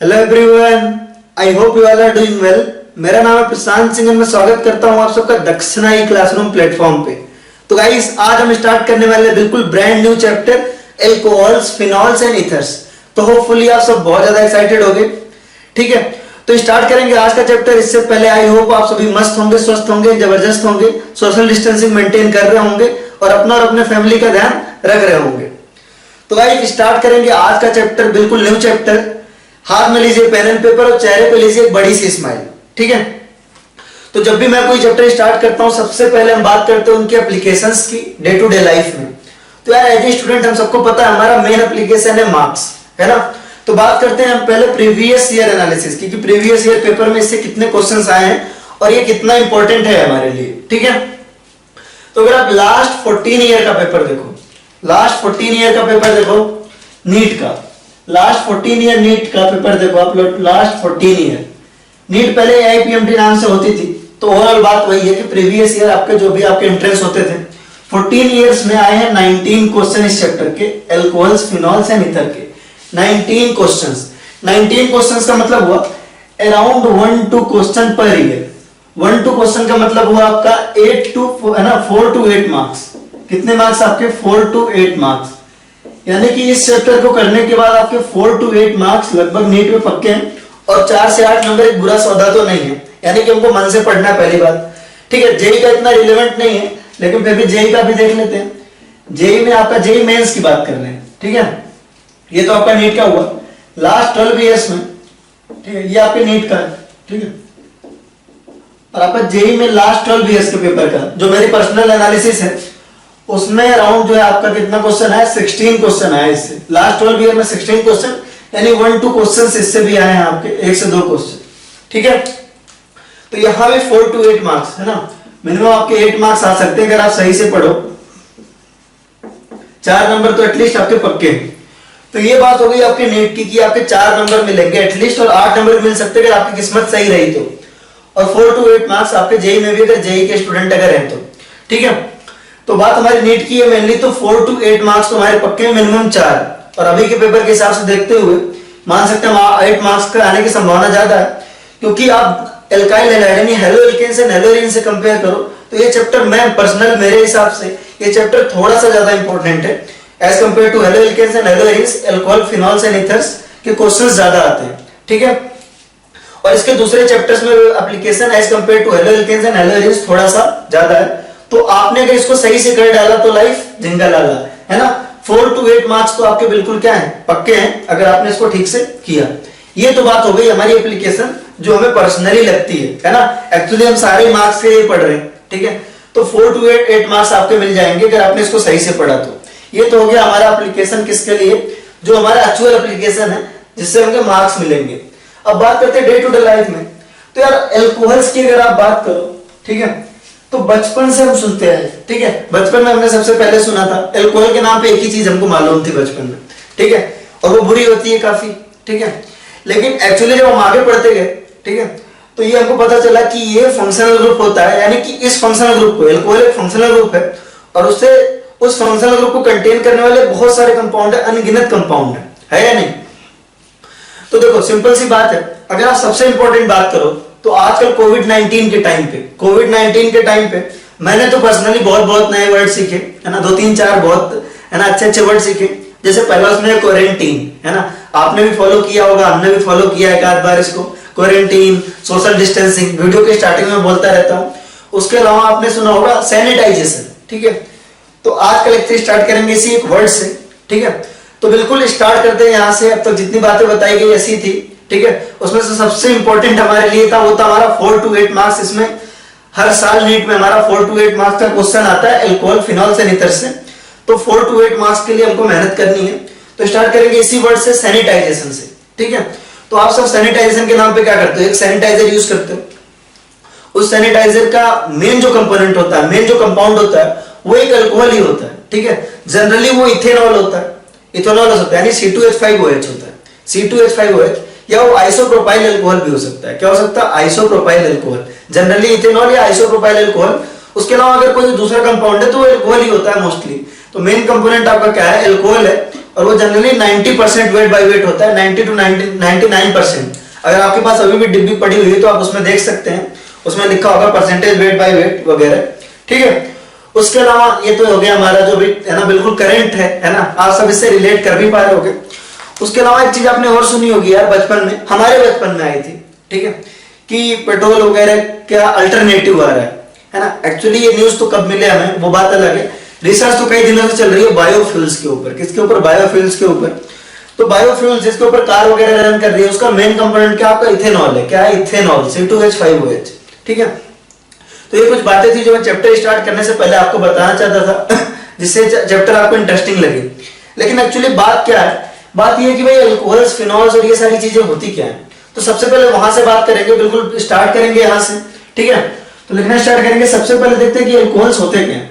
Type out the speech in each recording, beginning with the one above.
Hello everyone, I hope you all are doing well. मेरा नाम है प्रशांत सिंह और मैं स्वागत करता हूं आप सबका दक्षिणा ई क्लासरूम प्लेटफॉर्म पे। तो गाइस, आज हम स्टार्ट करने वाले हैं बिल्कुल brand new chapter alcohols, phenols and ethers. तो होपफुली आप सब बहुत ज्यादा एक्साइटेड होंगे। ठीक है, तो स्टार्ट करेंगे आज का चैप्टर। इससे पहले आई होप आप सभी मस्त होंगे, स्वस्थ होंगे, जबरदस्त होंगे, सोशल डिस्टेंसिंग मेंटेन कर रहे होंगे और अपने फैमिली का ध्यान रख रहे होंगे। तो गाइस, स्टार्ट करेंगे आज का चैप्टर, बिल्कुल न्यू चैप्टर। हाथ में लीजिए पेन एंड पेपर और चेहरे पे लीजिए एक बड़ी सी स्माइल। ठीक है, तो जब भी मैं कोई चैप्टर स्टार्ट करता हूं सबसे पहले हम बात करते हैं उनकी एप्लीकेशंस की डे टू डे लाइफ में। तो यार एज ए स्टूडेंट हम सबको पता है हमारा मेन एप्लीकेशन है मार्क्स, है ना। तो बात करते हैं हम पहले प्रीवियस ईयर एनालिसिस की, कि प्रीवियस ईयर पेपर में इससे कितने क्वेश्चंस आए हैं और ये कितना इंपॉर्टेंट है हमारे लिए। ठीक है, तो अगर आप लास्ट 14 ईयर का पेपर देखो, लास्ट 14 ईयर का पेपर देखो नीट का, लास्ट 14 ईयर नीट का पेपर देखो आप लोग। लास्ट 14 ईयर नीट पहले AIPMT नाम से होती थी। तो ओवरऑल बात वही है कि प्रीवियस ईयर आपके जो भी आपके एंट्रेंस होते थे 14 ईयर्स में आए हैं 19 क्वेश्चन इस चैप्टर के, एल्कोहल्स, फिनॉल्स एंड ईथर के। 19 क्वेश्चंस। 19 क्वेश्चंस का मतलब हुआ around 1-2 question per year. 1-2 question का मतलब हुआ आपका 4 to 8 मार्क्स। कितने मार्क्स आपके? 4 to 8 मार्क्स। यानी कि इस चैप्टर को करने के बाद आपके 4 to 8 मार्क्स लगभग नीट में पक्के हैं। और 4 से 8 नंबर एक बुरा सौदा तो नहीं है, यानी कि हमको मन से पढ़ना है पहली बात। ठीक है, जेई का इतना रिलेवेंट नहीं है, लेकिन फिर भी जेई का भी देख लेते हैं। जेई में आपका जेई मेंस की बात कर रहे हैं। ठीक है, ये तो आपका नीट का हुआ लास्ट 12 ईयर्स में। ठीक है, ये आपके नीट का है। ठीक है, और आपका जेई में लास्ट 12 ईयर्स के पेपर का जो मेरी पर्सनल एनालिसिस है उसमें अराउंड जो है आपका कितना क्वेश्चन है? 16 क्वेश्चन आए इससे। लास्ट 12 ईयर में 16 क्वेश्चन, यानी 1-2 क्वेश्चन इससे भी आए हैं आपके, 1 से 2 क्वेश्चन। ठीक है, तो यहां भी 4 to 8 मार्क्स है ना, मिनिमम आपके 8 मार्क्स आ सकते हैं अगर आप सही से पढ़ो। 4 नंबर तो एटलीस्ट आपके पक्के हैं। तो ये बात हो गई आपके नीट की कि आपके 4 नंबर मिलेंगे एटलीस्ट, और 8 नंबर मिल सकते हैं अगर आपकी किस्मत सही रही तो। और 4 to 8 मार्क्स आपके जेई में भी अगर जेई के स्टूडेंट अगर हैं तो। ठीक है, तो बात हमारी नीट की है मेनली। तो 4 to 8 मार्क्स तो हमारे पक्के हैं, मिनिमम 4। और अभी के पेपर के हिसाब से देखते हुए मान सकते हैं 8 मार्क्स का आने की संभावना ज्यादा है, क्योंकि आप एल्काइल हैलाइड यानी haloalkanes and haloarenes से कंपेयर करो तो ये चैप्टर, मैं पर्सनल मेरे हिसाब से ये चैप्टर थोड़ा सा ज्यादा इंपॉर्टेंट है as compare to haloalkanes and haloarenes. Alcohol, phenols and ethers के क्वेश्चंस ज्यादा आते हैं। ठीक है, और इसके दूसरे चैप्टर्स में application as compare to haloalkanes and haloarenes थोड़ा सा ज्यादा है। तो आपने अगर इसको सही से कर डाला तो लाइफ जिंगा लाला, है ना। 4 to 8 मार्क्स तो आपके बिल्कुल क्या है? पक्के हैं अगर आपने इसको ठीक से किया। ये तो बात हो गई हमारी एप्लीकेशन जो हमें पर्सनली लगती है ना। एक्चुअली हम सारे मार्क्स के लिए पढ़ रहे हैं। ठीक है, तो 4 to 8 मार्क्स आपके मिल जाएंगे अगर आपने इसको सही से पढ़ा तो। ये तो हो गया हमारा एप्लीकेशन किसके लिए, जो हमारा एक्चुअल एप्लीकेशन है जिससे हमको मार्क्स मिलेंगे। अब बात करते हैं डे टू डे लाइफ में। तो यार एल्कोहल्स की अगर आप बात करो, ठीक है, तो बचपन से हम सुनते हैं। ठीक है, बचपन में हमने सबसे पहले सुना था एल्कोहल के नाम पे एक ही चीज हमको मालूम थी बचपन में। ठीक है, और वो बुरी होती है काफी। ठीक है, लेकिन एक्चुअली जब हम आगे पढ़ते गए, ठीक है, तो ये हमको पता चला कि ये फंक्शनल ग्रुप होता है। यानी कि इस फंक्शनल ग्रुप को, एल्कोहल एक फंक्शनल ग्रुप है और उससे उस फंक्शनल ग्रुप को कंटेन करने वाले बहुत सारे कंपाउंड है, अनगिनत कंपाउंड है या नहीं। तो देखो सिंपल सी बात है, अगर आप सबसे इंपॉर्टेंट बात करो तो आजकल कोविड-19 के टाइम पे मैंने तो पर्सनली बहुत नए वर्ड सीखे, है ना। 2-3-4 बहुत, है ना, अच्छे वर्ड सीखे। जैसे पहला उसमें क्वारंटीन, है ना, आपने भी फॉलो किया होगा, हमने भी फॉलो किया एक आध बार इसको। क्वारंटीन, सोशल डिस्टेंसिंग, वीडियो के स्टार्टिंग में बोलता रहता हूं। उसके अलावा आपने सुना होगा सैनिटाइजेशन। ठीक है, तो आज का लेक्चर स्टार्ट करेंगे इसी एक वर्ड से। ठीक है, तो बिल्कुल स्टार्ट करते हैं यहाँ से। अब तक जितनी बातें बताई गई ऐसी थी। ठीक है, उसमें से सबसे इंपॉर्टेंट हमारे लिए था वो था हमारा 4 to 8 मार्क्स। इसमें हर साल नीट में हमारा 4 to 8 मार्क्स का क्वेश्चन आता है एल्कोहल, फिनॉल्स एंड ईथर से। तो 4 to 8 मार्क्स के लिए हमको मेहनत करनी है। तो स्टार्ट करेंगे इसी वर्ड से, सैनिटाइजेशन से। ठीक है, तो आप सब सैनिटाइजेशन के नाम पे क्या करते हो? एक सैनिटाइजर यूज करते हो। उस सैनिटाइजर का मेन जो कंपोनेंट होता है, मेन जो कंपाउंड होता है वो एक अल्कोहल ही होता है। ठीक है, जनरली वो इथेनॉल होता है, इथेनॉल होता है, यानी C2H5OH होता है, C2H5OH। या वो आइसोप्रोपाइल अल्कोहल भी हो सकता है। क्या हो सकता है? आइसोप्रोपाइल अल्कोहल, जनरली इथेनॉल या आइसोप्रोपाइल अल्कोहल। उसके अलावा अगर कोई दूसरा कंपाउंड है तो वो अल्कोहल ही होता है मोस्टली। तो मेन कंपोनेंट आपका क्या है, एल्कोहल है, और वो जनरली 90% वेट बाय वेट होता है, 90 to 99%। अगर आपके पास अभी भी डिब्बी पड़ी हुई है तो आप उसमें देख सकते हैं, उसमें लिखा होगा परसेंटेज वेट बाय वेट वगैरह, ठीक है। उसके अलावा ये तो हो गया हमारा जो भी है ना बिल्कुल करंट है ना, आप सब इससे रिलेट कर भी पा रहे होगे। उसके अलावा एक चीज आपने और सुनी होगी यार, बचपन में, हमारे बचपन में आई थी, ठीक है, कि पेट्रोल वगैरह क्या अल्टरनेटिव आ रहा है ना। एक्चुअली ये न्यूज तो कब मिले हमें वो बात अलग है, रिसर्च तो कई दिनों से चल रही है बायोफ्यूल्स के ऊपर। किसके ऊपर, बायोफ्यूल्स के ऊपर। तो बायोफ्यूल्स जिसके ऊपर कार वगैरह रन कर रही है, उसका मेन कंपोनेंट क्या आपका इथेनॉल है। क्या है, इथेनॉल, C2H5OH, ठीक है। तो ये कुछ बातें थी जो मैं चैप्टर स्टार्ट करने से पहले आपको बताना चाहता था जिससे चैप्टर आपको इंटरेस्टिंग लगे। लेकिन एक्चुअली बात क्या है, बात ये है कि भाई अल्कोहल्स, फिनॉल्स और ये सारी चीजें होती क्या है। तो सबसे पहले वहां से बात करेंगे, बिल्कुल स्टार्ट करेंगे यहां से, ठीक है। तो लिखना स्टार्ट करेंगे। सबसे पहले देखते हैं कि अल्कोहल्स होते क्या हैं।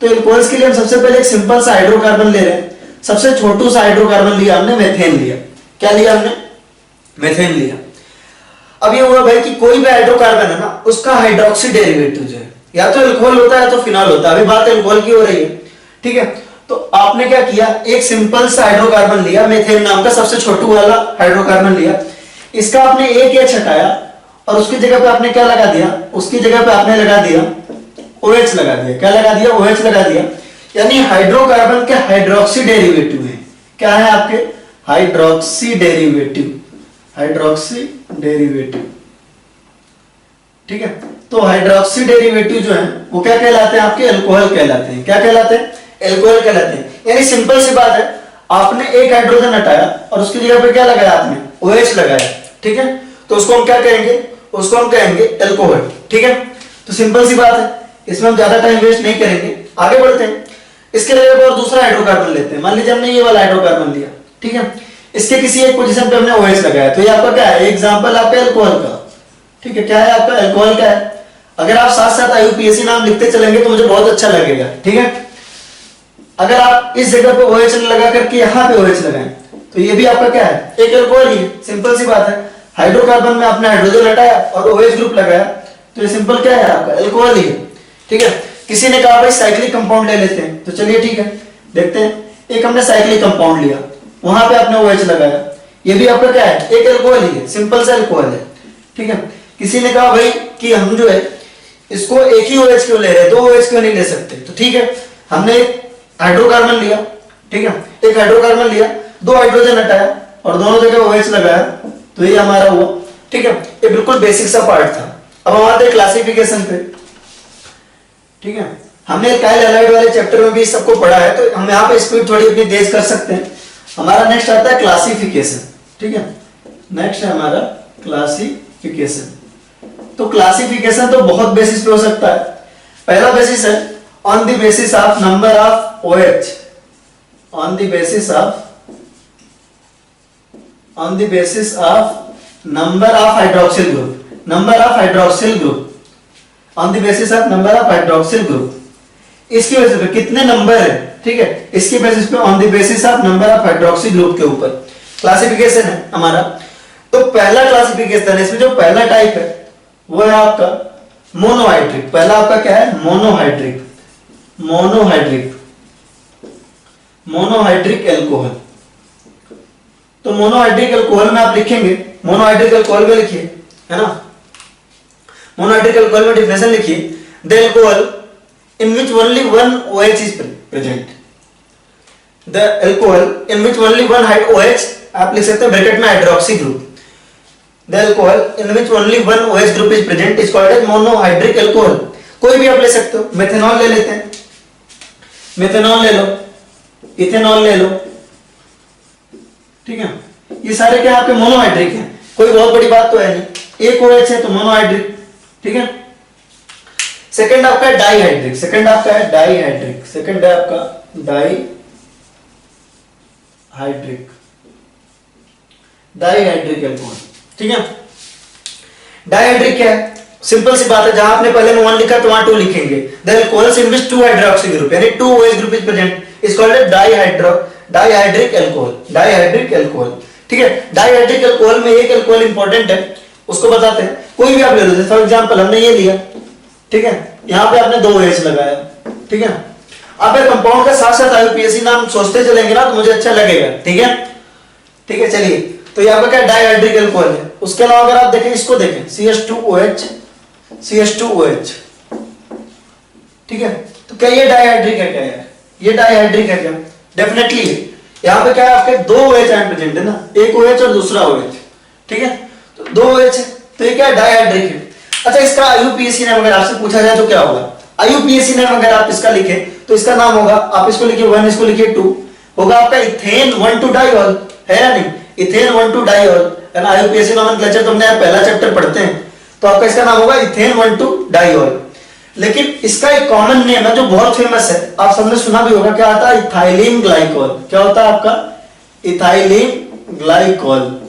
तो अल्कोहल्स के लिए हम सबसे पहले एक सिंपल सा हाइड्रोकार्बन ले रहे हैं। सबसे छोटू सा हाइड्रोकार्बन लिया हमने, मेथेन लिया। क्या लिया हमने, मेथेन लिया। अब ये हुआ भाई कि कोई भी हाइड्रोकार्बन है ना, उसका हाइड्रोक्सी डेरिवेटिव जो है या तो अल्कोहल होता है या तो फिनॉल होता है। अभी बात अल्कोहल की हो रही है, ठीक है। तो आपने क्या किया, एक सिंपल सा हाइड्रोकार्बन लिया, मेथेन नाम का सबसे छोटू वाला हाइड्रोकार्बन लिया। इसका आपने एक एच हटाया और उसकी जगह पे आपने क्या लगा दिया, उसकी जगह पे आपने लगा दिया OH लगा दिया। क्या लगा दिया, OH लगा दिया। यानी हाइड्रोकार्बन के हाइड्रोक्सी डेरिवेटिव है। क्या है आपके, हाइड्रोक्सी डेरिवेटिव, हाइड्रोक्सी डेरिवेटिव, ठीक है। तो हाइड्रोक्सी डेरिवेटिव जो है वो क्या कहलाते हैं, आपके अल्कोहल कहलाते हैं। क्या कहलाते हैं, अल्कोहल कहलाते हैं। यानी सिंपल सी बात है, आपने एक हाइड्रोजन हटाया और उसकी जगह पे क्या लगाया आपने, OH लगाया, ठीक है। तो उसको हम क्या कहेंगे, उसको हम कहेंगे अल्कोहल, ठीक है। तो सिंपल सी बात है, इसमें हम ज्यादा टाइम वेस्ट नहीं करेंगे, आगे बढ़ते हैं। इसके जगह पे और दूसरा हाइड्रोकार्बन लेते हैं। मान लीजिए हमने ये वाला हाइड्रोकार्बन लिया, ठीक है। इसके किसी एक पोजीशन पे हमने OH लगाया, तो ये आपका क्या है, एग्जांपल आपका अल्कोहल का, ठीक है। क्या है आपका अल्कोहल, क्या है। अगर आप साथ साथ IUPAC नाम लिखते चलेंगे तो मुझे बहुत अच्छा लगेगा, ठीक है। अगर आप इस जगह पे OH लगा करके यहाँ पे OH लगाएं तो ये भी आपका क्या है, एक अल्कोहल ही है। सिंपल सी बात है, हाइड्रोकार्बन में आपने हाइड्रोजन हटाया और OH ग्रुप लगाया, तो ये सिंपल क्या है आपका, अल्कोहल ही है, ठीक है। किसी ने कहा भाई साइक्लिक कंपाउंड ले लेते हैं, तो चलिए ठीक है, देखते हैं। एक हमने साइक्लिक कंपाउंड लिया, वहां पे आपने OH लगाया, ये भी आपका क्या है, एक अल्कोहल ही है, सिंपल सा अल्कोहल है, ठीक है। किसी ने कहा भाई कि हम जो है इसको एक ही OH क्यों ले रहे हैं, दो OH क्यों नहीं ले सकते, तो ठीक है, हमने एक हाइड्रोकार्बन लिया, ठीक है, एक हाइड्रोकार्बन लिया, दो हाइड्रोजन हटाया और दोनों जगह OH लगाया, तो ये हमारा हुआ, ठीक है। ये बिल्कुल बेसिक सा पार्ट था। अब हम आते हैं क्लासिफिकेशन पे, ठीक है। हमने एल्काइल हैलाइड वाले चैप्टर में भी सबको पढ़ा है, तो हम यहाँ पे स्पीड थोड़ी अपनी तेज कर सकते हैं। हमारा नेक्स्ट आता है क्लासिफिकेशन, ठीक है। नेक्स्ट है हमारा क्लासिफिकेशन। तो क्लासिफिकेशन तो बहुत बेसिस पे हो सकता है। पहला बेसिस है on the basis of number of OH, on the basis of number of hydroxyl group, number of hydroxyl group, on the basis of number of hydroxyl group. इसकी बेसिस पे कितने नंबर है, ठीक है, इसकी बेसिस पे on the basis of number of hydroxyl group के ऊपर क्लासिफिकेशन है हमारा। तो पहला क्लासिफिकेशन है, इसमें जो पहला टाइप है वो है आपका मोनोहाइड्रिक। पहला आपका क्या है, मोनोहाइड्रिक, मोनोहाइड्रिक, मोनोहाइड्रिक एल्कोहल। तो मोनोहाइड्रिक एल्कोहल में आप लिखेंगे, मोनोहाइड्रिक एल्कोहल में लिखिए, है ना। मोनोहाइड्रिक एल्कोहल में डिफिनेशन लिखिए, the alcohol in which only one OH is present, the alcohol in which only one OH, आप लिख सकते हैं ब्रैकेट में hydroxy group, the alcohol in which only one OH group is present is called as monohydric alcohol। कोई भी आप ले सकते हो, मेथनॉल ले लेते हैं, मेथनॉल ले लो, इथेनॉल ले लो, ठीक है। ये सारे क्या आपके मोनोहाइड्रिक हैं, कोई बहुत बड़ी बात तो है नहीं, एक OH है तो मोनोहाइड्रिक, ठीक है। सेकंड आपका डाईहाइड्रिक, सेकंड आपका है डाईहाइड्रिक, सेकंड है आपका डाईहाइड्रिक, डाईहाइड्रिक एल्कोहल, ठीक है। डाईहाइड्रिक क्या है, सिंपल सी बात है, जहां आपने पहले में 1 लिखा तो वहां 2 लिखेंगे। The alcohols in which 2 hydroxy group यानी 2 OH group is present is called a dihydric alcohol, dihydric alcohol, ठीक है। डाईहाइड्रिक एल्कोहल में एक एल्कोहल इंपॉर्टेंट है, उसको बताते हैं। कोई भी आप ले लो, फॉर एग्जांपल हमने ये लिया, ठीक है, यहां पे आपने 2 OH लगाया, ठीक है। आप एक कंपाउंड का साथ साथ आईयूपीएसी नाम सोचते चलेंगे ना तो मुझे अच्छा लगेगा, ठीक है? ठीक है, चलिए। तो यहाँ पे क्या डाइहाइड्रिक अल्कोहल है। उसके अलावा अगर आप देखें, इसको देखें, CH2OH, CH2OH, ठीक है? तो क्या ये डाइहाइड्रिक है क्या यार? ये डाइहाइड्रिक है क्या? डेफिनेटली है। यहाँ पे क्या है, आपके दो OH आयन प्रेजेंट है ना, एक OH और दूसरा OH, ठीक है? तो दो OH है, तो ये क्या डाइहाइड्रिक है। अच्छा, इसका आईयूपीएसी नेम अगर आपसे पूछा जाए तो क्या होगा? आईयूपीएसी नेम अगर आप इसका लिखे तो इसका नाम होगा, आप इसको लिखिए 1, इसको लिखिए 2, होगा आपका इथेन 1,2-डाइऑल, है या नहीं? इथेन 1,2-डाइऑल है ना। आईयूपीएसी नोमेनक्लेचर तो हमने पहला चैप्टर पढ़ते हैं, तो आपका इसका नाम होगा इथेन 1,2-डाइऑल। लेकिन इसका एक कॉमन नेम है जो बहुत फेमस है, आप सबने सुना भी होगा, क्या आता है? Ethylene glycol. क्या होता है आपका? Ethylene glycol.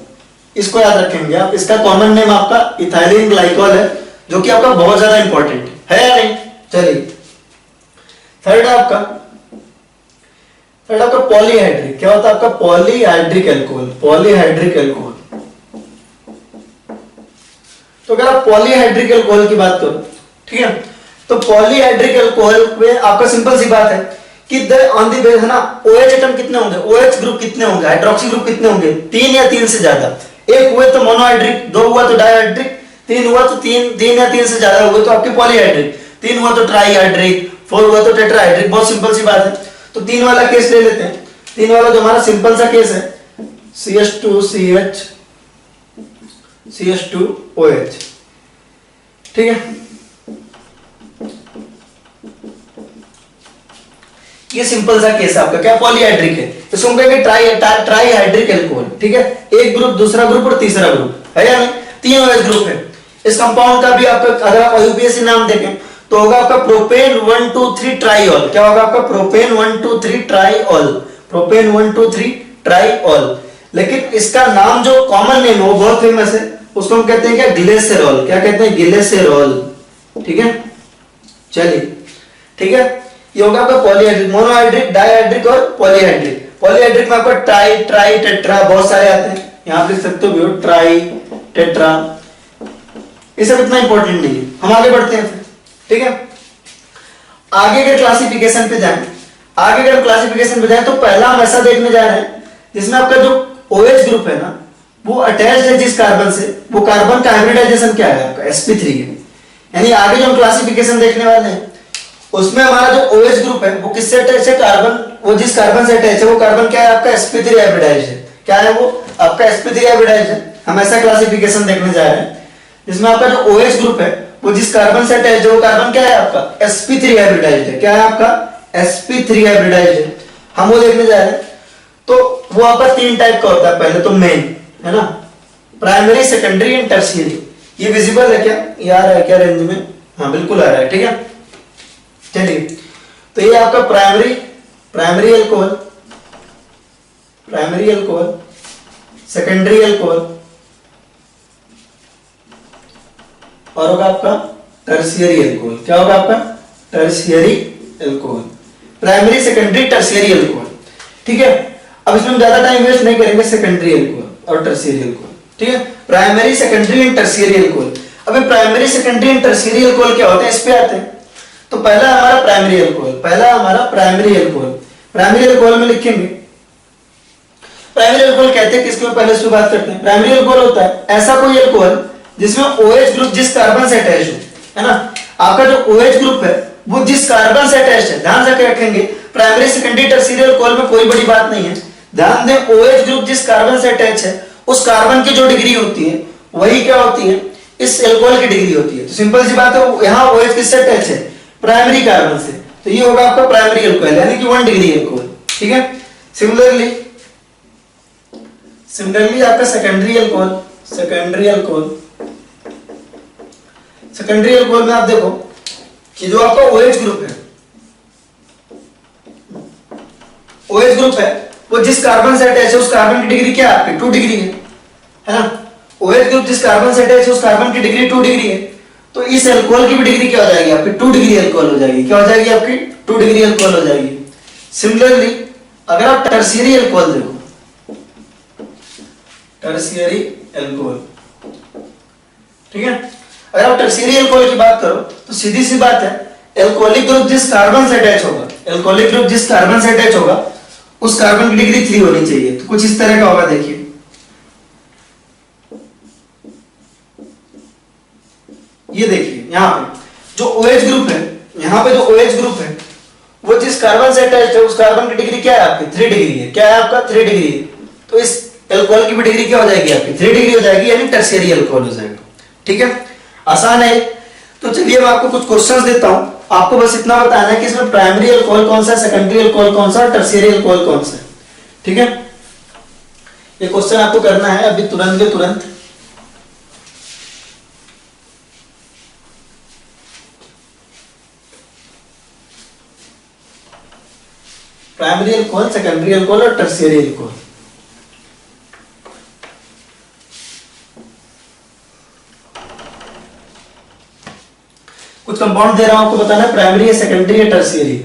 इसको याद रखेंगे आप, इसका कॉमन नेम आपका इथाइलिन ग्लाइकोल है, जो कि आपका बहुत ज्यादा इंपॉर्टेंट है या नहीं? चलिए, थर्ड है आपका पॉलीहाइड्रिक। क्या होता है आपका? Polyhydric alcohol. Polyhydric alcohol. तो अगर आप पॉलीहाइड्रिक अल्कोहल की बात करो, ठीक है, तो पॉलीहाइड्रिक अल्कोहल में आपका सिंपल सी बात है कि ऑन दी बेस है ना, OH एटम कितने होंगे, OH ग्रुप कितने होंगे, हाइड्रोक्सी ग्रुप कितने होंगे? 3 या 3 से ज्यादा। एक हुए तो मोनोहाइड्रिक, 2 हुआ तो डाइहाइड्रिक, 3 हुआ तो 3 या 3 से ज्यादा हुए तो आपके पॉलीहाइड्रिक, 3 हुआ तो ट्राईहाइड्रिक, 4 हुआ तो टेट्राहाइड्रिक। बहुत सिंपल सी बात है। तो 3 वाला केस ले लेते हैं। 3 वाला जो हमारा सिंपल सा केस है, CH2CH, CH2OH, ठीक है? ये सिंपल सा केस है आपका, क्या? पॉलीहाइड्रिक है। इसको हम कहेंगे ट्राईहाइड्रिक अल्कोहल, ठीक है? एक ग्रुप, दूसरा ग्रुप और तीसरा ग्रुप, है या नहीं? 3 OH ग्रुप है। इस कंपाउंड का भी आपका अगर आप आईयूपीएसी नाम देखें तो होगा आपका प्रोपेन 1,2,3 ट्राईऑल। क्या होगा आपका? प्रोपेन 1,2,3 ट्राईऑल। प्रोपेन 1,2,3 ट्राईऑल। लेकिन इसका नाम जो कॉमन नेम है वो बहुत फेमस है, उसको हम कहते हैं क्या? ग्लिसरॉल। क्या कहते हैं? ग्लिसरॉल, ठीक है? चलिए, ठीक है, ये होगा आपका पॉलीहाइड्रिक, मोनोहाइड्रिक, डाइहाइड्रिक और पॉलीहाइड्रिक। पॉलीहाइड्रिक में आपका ट्राई टेट्रा बहुत सारे आते हैं, यहां पे लिख सकते हो ट्राई टेट्रा। ये सब इतना इंपॉर्टेंट नहीं है, हम आगे बढ़ते हैं फिर, ठीक है? आगे अगर क्लासिफिकेशन पे जाएं, तो पहला हम ऐसा देखने जा रहे हैं जिसमें आपका जो OH ग्रुप है ना, वो अटैच्ड है जिस कार्बन से, वो कार्बन का हाइब्रिडाइजेशन क्या है आपका? sp3 है। यानी आगे जो हम क्लासिफिकेशन देखने वाले हैं उसमें हमारा जो OH ग्रुप है वो किससे अटैच है? कार्बन, वो जिस कार्बन से अटैच है वो कार्बन क्या है आपका? sp3 हाइब्रिडाइज्ड है। क्या है वो? आपका sp3 हाइब्रिडाइज्ड है। हम ऐसा क्लासिफिकेशन देखने जा रहे हैं जिसमें आपका जो OH ग्रुप है वो जिस कार्बन से अटैच है वो कार्बन क्या है आपका? sp3 हाइब्रिडाइज्ड है। क्या है आपका? sp3 हाइब्रिडाइज्ड है। हम वो देखने जा रहे हैं। तो वो आपका 3 टाइप का होता है। पहले तो मेन है ना, प्राइमरी, सेकेंडरी एंड टर्शियरी। ये विजिबल है क्या? ये आ रहा है क्या रेंज में? हाँ बिल्कुल आ रहा है, ठीक है? चलिए, तो ये आपका प्राइमरी अल्कोहल, सेकेंडरी अल्कोहल और होगा आपका टर्शियरी अल्कोहल। क्या होगा आपका? Tertiary alcohol. Primary, secondary, tertiary alcohol, ठीक है? अब इसमें हम ज्यादा टाइम वेस्ट नहीं करेंगे। सेकेंडरी अल्कोहल और टर्शियरी अल्कोहल, ठीक है? Primary, secondary and tertiary alcohol. अबे primary, secondary and tertiary alcohol क्या होते हैं, इस पे आते हैं। तो पहला हमारा प्राइमरी अल्कोहल, प्राइमरी अल्कोहल में लिखेंगे, प्राइमरी अल्कोहल कहते हैं किसको? पहले इसकी बात करते हैं। प्राइमरी अल्कोहल होता है ऐसा कोई अल्कोहल जिसमें OH ग्रुप जिस कार्बन से अटैच हो, है ना? आपका जो OH ग्रुप है वो जिस कार्बन से अटैच है, ध्यान से रखेंगे। प्राइमरी, सेकेंडरी, टर्शियरी अल्कोहल में कोई बड़ी बात नहीं है, ध्यान दें। OH ग्रुप जिस कार्बन से अटैच है उस कार्बन की जो डिग्री होती है वही क्या होती है? इस अल्कोहल की डिग्री होती है। तो सिंपल सी बात है, यहाँ OH किससे अटैच है? प्राइमरी कार्बन से, तो ये होगा आपका प्राइमरी अल्कोहल, यानी कि 1 डिग्री अल्कोहल, ठीक है? सिमिलरली आपका सेकेंडरी अल्कोहल में आप देखो कि जो आपका OH ग्रुप है वो जिस कार्बन से अटैच है उस कार्बन की डिग्री क्या है आपकी? 2 डिग्री है ना? OH ग्रुप जिस कार्बन से अटैच है उस कार्बन की डिग्री 2 डिग्री है। तो इस अल्कोहल की भी डिग्री क्या हो जाएगी आपकी? 2 डिग्री अल्कोहल हो जाएगी। क्या हो जाएगी आपकी? 2 डिग्री अल्कोहल हो जाएगी। सिमिलरली अगर आप टर्शियरी अल्कोहल देखो, टर्शियरी अल्कोहल, ठीक है? अगर आप टर्शियरी अल्कोहल की बात करो तो सीधी सी बात है, अल्कोहलिक ग्रुप जिस कार्बन से अटैच होगा, एल्कोहलिक ग्रुप जिस कार्बन से अटैच होगा उस कार्बन की डिग्री 3 होनी चाहिए। तो कुछ इस तरह का होगा, देखिए ये देखिए यहाँ पे जो OH ग्रुप है, यहाँ पे जो OH ग्रुप है वो जिस कार्बन से अटैच्ड है उस कार्बन की डिग्री क्या है आपकी 3 डिग्री है। क्या है आपका 3 डिग्री है। तो इस एल्कोहल की भी डिग्री क्या हो जाएगी आपकी 3 डिग्री हो जाएगी, यानी टर्शियरी एल्कोहल हो जाएगा। ठीक है, आसान है। तो चलिए मैं आपको कुछ क्वेश्चंस देता हूं, आपको बस इतना बताना है कि इसमें प्राइमरी अल्कोहल कौन सा है, सेकेंडरी अल्कोहल कौन सा है, टर्शियरी अल्कोहल कौन सा है। ठीक है, ये क्वेश्चन आपको करना है अभी तुरंत के तुरंत। प्राइमरी अल्कोहल, सेकेंडरी अल्कोहल और टर्शियरी अल्कोहल। कुछ कंपाउंड दे रहा हूं, आपको बताना है प्राइमरी है, सेकेंडरी है, टर्शियरी।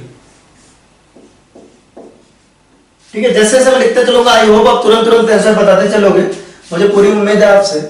ठीक है, जैसे जैसे मैं लिखते चलूंगा आई होप आप तुरंत तुरंत आंसर बताते चलोगे, मुझे पूरी उम्मीद है आपसे।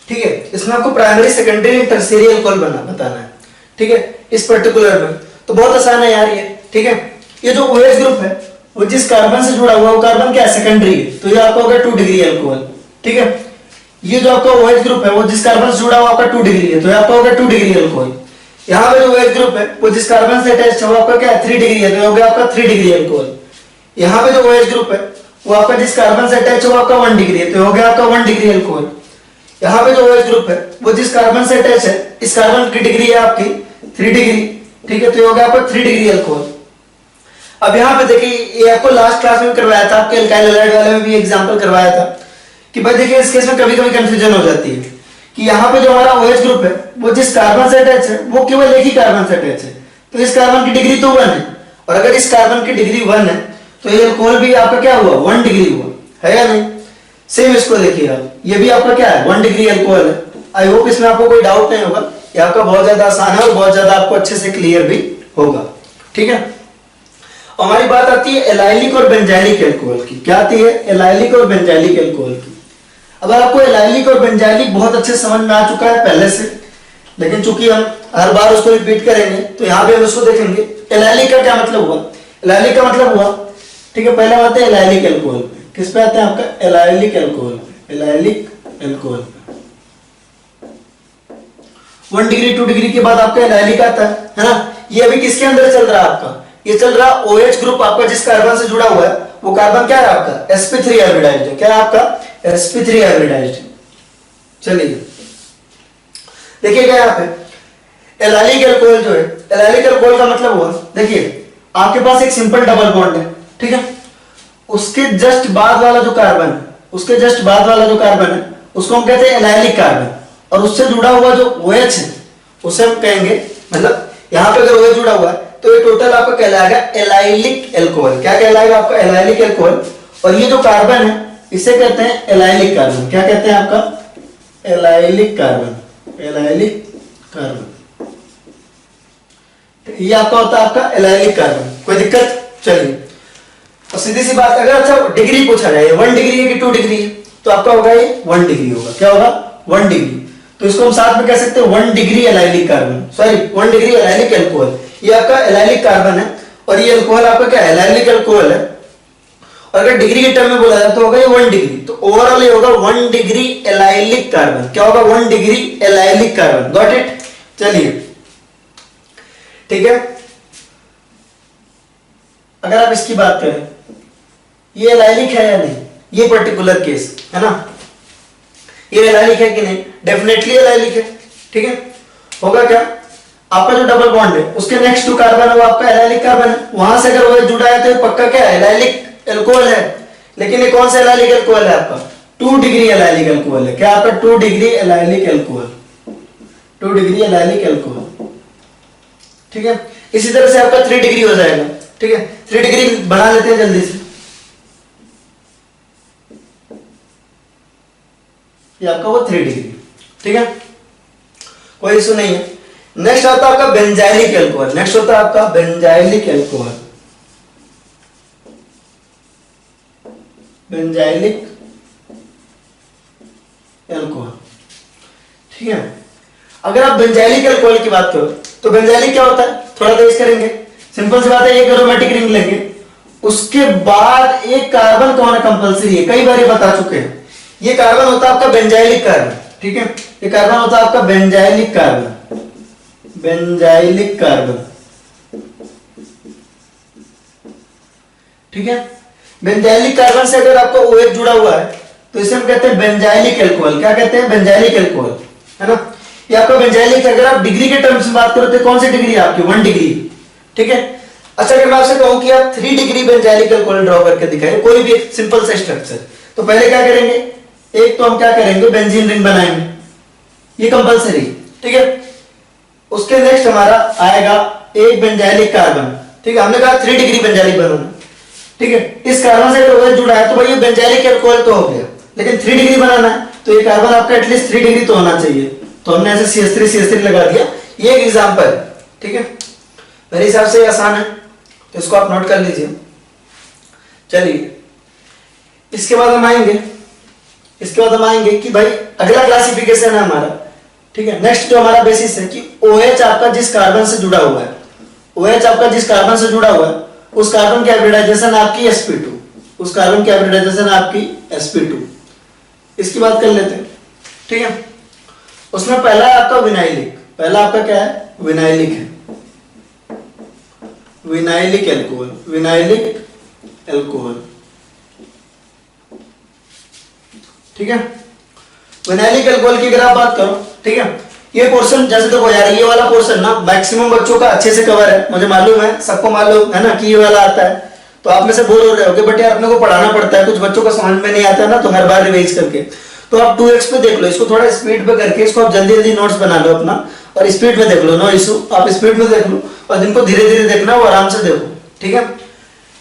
ठीक है, इसमें आपको प्राइमरी, सेकेंडरी, टर्शियरी अल्कोहल बताना है। ठीक है, इस पर्टिकुलर में तो बहुत आसान है यार ये। ठीक है, ये जो OH ग्रुप है वो जिस कार्बन से जुड़ा हुआ है वो कार्बन क्या है, सेकेंडरी है, तो ये आपका होगा 2 डिग्री अल्कोहल। ठीक है, ये जो आपका OH ग्रुप है वो जिस कार्बन से जुड़ा हुआ आपका 2 डिग्री है, तो ये आपका होगा 2 डिग्री अल्कोहल। यहाँ पे जो OH ग्रुप है वो जिस कार्बन से अटैच है वो आपका क्या है 3 डिग्री है, तो ये हो गया आपका 3 डिग्री अल्कोहल। यहाँ पे जो OH ग्रुप है वो आपका जिस कार्बन से अटैच है वो आपका 1 डिग्री है, तो ये हो गया आपका 1 डिग्री अल्कोहल। यहाँ पे जो OH ग्रुप है वो जिस कार्बन से अटैच है इस कार्बन की डिग्री है आपकी 3 डिग्री। ठीक है, तो ये हो गया आपका 3 डिग्री अल्कोहल। अब यहाँ पे देखिए, ये आपको लास्ट क्लास में करवाया था, आपके अल्काइल हैलाइड वाले में भी एग्जांपल करवाया था कि भाई देखिए इस केस में कभी कभी कंफ्यूजन हो जाती है कि यहाँ पे जो हमारा OH ग्रुप है वो जिस कार्बन से अटैच है वो केवल एक ही कार्बन से अटैच है, तो इस कार्बन की डिग्री तो 1 है, और अगर इस कार्बन की डिग्री 1 है तो ये अल्कोहल भी आपका क्या हुआ 1 डिग्री हुआ, है या नहीं। सेम इसको देखिए आप, ये भी आपका क्या है 1 डिग्री अल्कोहल है। आई होप इसमें आपको कोई डाउट नहीं होगा, ये आपका बहुत ज्यादा आसान है और बहुत ज्यादा आपको अच्छे से क्लियर भी होगा। ठीक है, हमारी बात आती है एलाइलिक और बेंजाइलिक अल्कोहल की। क्या आती है, एलाइलिक और बेंजाइलिक अल्कोहल की। अब आपको एलाइलिक और बेंजाइलिक बहुत अच्छे समझ में आ चुका है पहले से, लेकिन चूंकि हम हर बार उसको रिपीट करेंगे तो यहाँ पे हम उसको देखेंगे। एलाइलिक का क्या मतलब हुआ, एलाइलिक का मतलब हुआ, ठीक है, पहले आते हैं एलाइलिक अल्कोहल पे। किस पे आते हैं आपका एलाइलिक अल्कोहल पे, एलाइलिक अल्कोहल पे 1 डिग्री 2 डिग्री के बाद आपका एलाइलिक आता है ना। ये अभी किसके अंदर चल रहा है आपका, ये चल रहा OH ग्रुप आपका जिस कार्बन से जुड़ा हुआ है वो कार्बन क्या है आपका sp3 हाइब्रिडाइज्ड है। क्या है आपका sp3 हाइब्रिडाइज्ड। चलिए देखिएगा यहाँ पे एलाइलिक अल्कोहल जो है, एलाइलिक अल्कोहल का मतलब हुआ, देखिए आपके पास एक सिंपल डबल बॉन्ड है, ठीक है, उसके जस्ट बाद वाला जो कार्बन है, उसके जस्ट बाद वाला जो कार्बन है उसको हम कहते हैं एलाइलिक कार्बन, और उससे जुड़ा हुआ जो OH है उसे हम कहेंगे, मतलब यहाँ पे अगर OH जुड़ा हुआ है तो ये टोटल आपका कहलाएगा एलाइलिक अल्कोहल। क्या कहलाएगा आपका एलाइलिक अल्कोहल। और ये जो कार्बन है इसे कहते हैं एलाइलिक कार्बन। क्या कहते हैं आपका एलाइलिक कार्बन, एलाइलिक कार्बन, ये आपका होता है आपका एलाइलिक कार्बन। कोई दिक्कत, चलिए तो सीधी सी बात, अगर अच्छा डिग्री पूछा जाए 1 डिग्री है कि 2 डिग्री है तो आपका होगा ये 1 डिग्री होगा। क्या होगा 1 डिग्री, तो इसको हम साथ में कह सकते हैं 1 degree allylic carbon, sorry 1 degree allylic alcohol. ये आपका एलाइलिक कार्बन है और ये अल्कोहल आपका क्या एलाइलिक अल्कोहल है। और अगर डिग्री के टर्म में बोला जाए तो होगा ये 1 डिग्री, तो ओवरऑल ये होगा 1 डिग्री एलाइलिक कार्बन। क्या होगा 1 degree allylic carbon. Got it. चलिए ठीक है, अगर आप इसकी बात करें ये एलाइलिक है या नहीं, ये पर्टिकुलर केस है ना, ये एलाइलिक है कि नहीं, डेफिनेटली एलाइलिक है। ठीक है, होगा क्या, आपका जो डबल बॉन्ड है उसके नेक्स्ट टू कार्बन है वो आपका एलाइलिक कार्बन है, वहां से अगर वो जुड़ा है तो ये पक्का क्या है एलाइलिक अल्कोहल है। लेकिन ये कौन सा एलाइलिक अल्कोहल है आपका 2 डिग्री एलाइलिक अल्कोहल है। क्या आपका 2 degree allylic alcohol, 2 degree allylic alcohol. ठीक है, इसी तरह से आपका 3 डिग्री हो जाएगा। ठीक है, 3 डिग्री बना लेते हैं जल्दी से। ये आपका वो 3 डिग्री। ठीक है, कोई इशू नहीं है। नेक्स्ट आता है आपका बेंजाइलिक अल्कोहल। नेक्स्ट होता है आपका बेंजाइलिक अल्कोहल, बेंजाइलिक अल्कोहल। ठीक है, अगर आप बेंजाइलिक अल्कोहल की बात करो तो बेंजाइलिक क्या होता है, थोड़ा तेज करेंगे। सिंपल सी बात है, एक एरोमेटिक रिंग लेंगे, उसके बाद एक कार्बन तो होना कंपलसरी है, कई बार ये बता चुके हैं। ये कार्बन होता है आपका बेंजाइलिक कार्बन। ठीक है, ये कार्बन होता है आपका बेंजाइलिक कार्बन, बेंजाइलिक कार्बन। ठीक है, बेंजाइलिक कार्बन से अगर आपका OH जुड़ा हुआ है तो इसे हम कहते हैं बेंजाइलिक अल्कोहल। क्या कहते हैं, बेंजाइलिक अल्कोहल, है ना। ये आपका बेंजाइलिक, अगर आप डिग्री के टर्म्स में बात करो तो कौन सी डिग्री है आपकी, 1 डिग्री। ठीक है, अच्छा अगर मैं आपसे कहूं कि आप 3 डिग्री बेंजाइलिक अल्कोहल ड्रॉ करके दिखाएं, कोई भी एक सिंपल सा स्ट्रक्चर, तो पहले क्या करेंगे, एक तो हम क्या करेंगे, बेंजीन रिंग बनाएंगे, ये कंपलसरी। ठीक है, उसके नेक्स्ट हमारा आएगा एक बेंजाइलिक कार्बन। ठीक है, हमने कहा 3 डिग्री बेंजाइलिक बनाना। ठीक है, इस कार्बन से अगर OH जुड़ा है तो भाई ये बेंजाइलिक अल्कोहल तो हो गया, लेकिन 3 डिग्री बनाना है तो ये कार्बन आपका एटलीस्ट 3 डिग्री तो होना चाहिए, तो हमने ऐसे CH3 लगा दिया। ये एक एग्जांपल है। ठीक है, मेरे हिसाब से आसान है, तो इसको आप नोट कर लीजिए। चलिए, इसके बाद हम आएंगे कि भाई अगला क्लासिफिकेशन है हमारा। ठीक है, नेक्स्ट जो हमारा बेसिस है कि OH आपका जिस कार्बन से जुड़ा हुआ है, OH आपका जिस कार्बन से जुड़ा हुआ है उस कार्बन की हाइब्रिडाइजेशन आपकी sp2, उस कार्बन की हाइब्रिडाइजेशन आपकी sp2। इसकी बात कर लेते हैं। ठीक है, उसमें पहला है आपका विनाइलिक, पहला आपका क्या है, विनाइलिक है, विनाइलिक अल्कोहल, विनाइलिक अल्कोहल। ठीक है, विनाइलिक अल्कोहल की अगर आप बात करो, ठीक है, ये पोर्शन जैसे देखो यार, ये वाला पोर्शन ना मैक्सिमम बच्चों का अच्छे से कवर है, मुझे मालूम है, सबको मालूम है ना कि ये वाला आता है। तो आप में से बोल हो रहे हो बट यार अपने को पढ़ाना पड़ता है, कुछ बच्चों को समझ में नहीं आता है ना, तो हर बार रिवाइज करके, तो आप 2x पे देख लो, इसको थोड़ा स्पीड पे करके इसको आप जल्दी जल्दी नोट्स बना लो अपना, और स्पीड में देख लो, नो इशू, आप स्पीड में देख लो, और जिनको धीरे धीरे देखना वो आराम से देखो। ठीक है,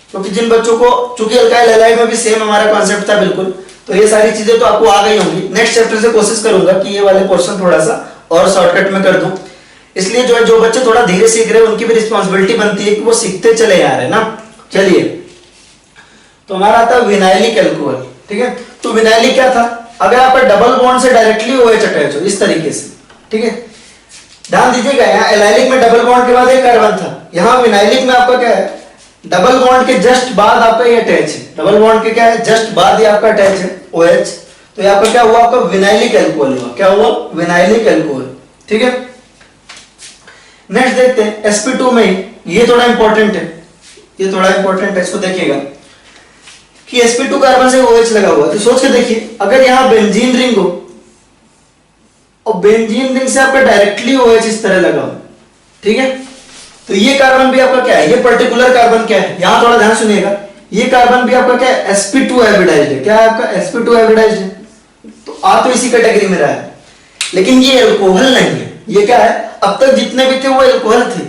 क्योंकि जिन बच्चों को, चूंकि अल्काइल हैलाइड में भी सेम हमारा कॉन्सेप्ट था बिल्कुल, तो ये सारी चीजें तो आपको आ गई होंगी। नेक्स्ट चैप्टर से कोशिश करूंगा कि ये वाले पोर्शन थोड़ा सा और शॉर्टकट में कर दूं, इसलिए जो बच्चे थोड़ा धीरे सीख रहे हैं उनकी भी रिस्पांसिबिलिटी बनती है कि वो सीखते चले आ रहे हैं ना। चलिए, तो हमारा आता है विनाइलिक अल्कोहल। ठीक है, तो विनाइलिक क्या था, अगर आपका डबल बॉन्ड से डायरेक्टली OH अटैच हो इस तरीके से। ठीक है, ध्यान दीजिएगा, यहाँ एलाइलिक में डबल बॉन्ड के बाद एक कार्बन था, यहाँ विनाइलिक में आपका क्या है, डबल बॉन्ड के जस्ट बाद आपका ये अटैच है, डबल बॉन्ड के क्या है, जस्ट बाद ये आपका अटैच है OH, तो यहाँ पर क्या हुआ, आपका विनाइलिक अल्कोहल हुआ। क्या हुआ, विनाइलिक अल्कोहल। ठीक है, नेक्स्ट देखते हैं sp2 में, ये थोड़ा इंपॉर्टेंट है, ये थोड़ा इंपॉर्टेंट है, इसको देखिएगा कि sp2 कार्बन से OH लगा हुआ है, तो सोच के देखिए, अगर यहाँ बेंजीन रिंग हो और बेंजीन रिंग से आपका डायरेक्टली OH इस तरह लगा हो, ठीक है, तो ये कार्बन भी आपका क्या है, ये पर्टिकुलर कार्बन क्या है, यहां थोड़ा ध्यान सुनिएगा, ये कार्बन भी आपका क्या है, sp2 हाइब्रिडाइज्ड है। क्या है आपका, sp2 हाइब्रिडाइज्ड है, तो आ तो इसी कैटेगरी में रहा है, लेकिन ये अल्कोहल नहीं है। ये क्या है, अब तक जितने भी थे वो अल्कोहल थे,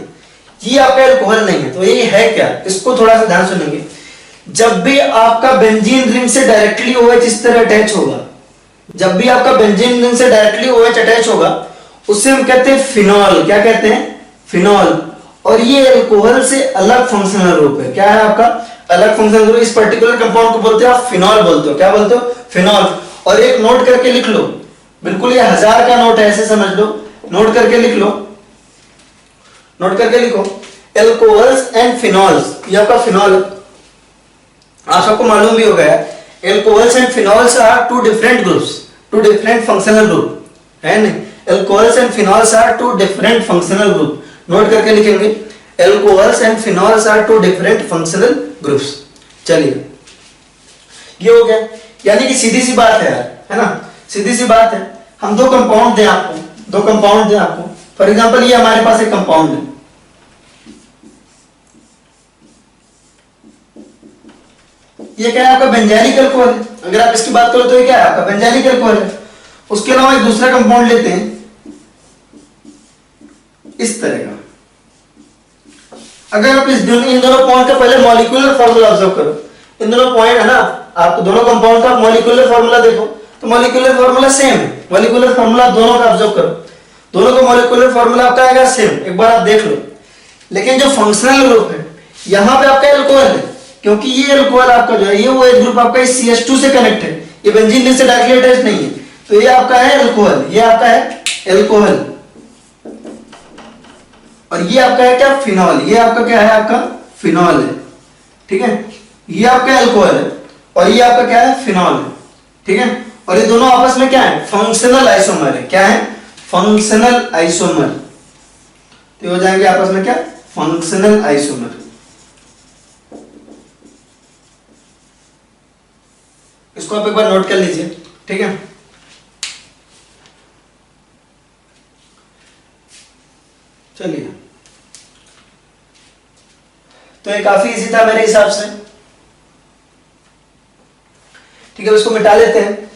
ये आपका अल्कोहल नहीं है। तो ये है क्या, इसको थोड़ा सा ध्यान सुनेंगे। जब भी आपका बेंजीन रिंग से डायरेक्टली OH इस तरह अटैच होगा, जब भी आपका बेंजीन रिंग से डायरेक्टली OH अटैच होगा, उससे हम कहते हैं फिनॉल। क्या कहते हैं, फिनॉल। और ये अल्कोहल से अलग फंक्शनल ग्रुप है। क्या है आपका, अलग फंक्शनल ग्रुप। इस पर्टिकुलर कंपाउंड को बोलते हो आप फिनॉल बोलते हो। क्या बोलते हो, फिनॉल। और एक नोट करके लिख लो, बिल्कुल ये 1000 का नोट है, ऐसे समझ लो, नोट करके लिख लो, नोट करके लिखो, एल्कोहल्स एंड फिनॉल्स। ये आपका फिनॉल, आप सबको मालूम भी हो गया, alcohols and phenols are two different groups, two different functional group, है नहीं। Alcohols and phenols are two different functional group, note करके लिखेंगे, alcohols and phenols are two different functional groups. चलिए, ये हो गया, यानी कि सीधी सी बात है यार, है ना, सीधी सी बात है। हम दो कंपाउंड दें आपको, दो कंपाउंड दें आपको, फॉर एग्जांपल ये हमारे पास एक कंपाउंड है, ये क्या है आपका बेंजाइलिक अल्कोहल है। अगर आप इसकी बात करो तो ये क्या है आपका बेंजाइलिक अल्कोहल है। उसके अलावा एक दूसरा कंपाउंड लेते हैं इस तरह का। अगर आप इन दोनों पॉइंट का पहले मॉलिक्यूलर फार्मूला ऑब्जर्व करो, इन दोनों पॉइंट है ना, आप दोनों कंपाउंड का मॉलिक्यूलर फार्मूला देखो तो मॉलिक्यूलर फार्मूला सेम है। मॉलिक्यूलर फार्मूला दोनों का ऑब्जर्व करो, दोनों का मॉलिक्यूलर फार्मूला आपका आएगा सेम, एक बार आप देख लो। लेकिन जो फंक्शनल ग्रुप है यहाँ पे आपका एल्कोहल है, क्योंकि ये एल्कोहल आपका जो है ये वो एच ग्रुप आपका इस CH2 से कनेक्ट है, ये बेंजीन रिंग से डायरेक्टली अटैच नहीं है, तो ये आपका है एल्कोहल, ये आपका है एल्कोहल। और ये आपका है क्या फिनॉल, ये आपका क्या है आपका फिनॉल है, ठीक है। ये आपका एल्कोहल है और ये आपका क्या है फिनॉल है, ठीक है। और ये दोनों आपस में क्या है फंक्शनल आइसोमर है, क्या है फंक्शनल आइसोमर, तो हो जाएंगे आपस में क्या फंक्शनल आइसोमर। इसको आप एक बार नोट कर लीजिए, ठीक है। चलिए, तो ये काफी इजी था मेरे हिसाब से, ठीक है। इसको मिटा लेते हैं।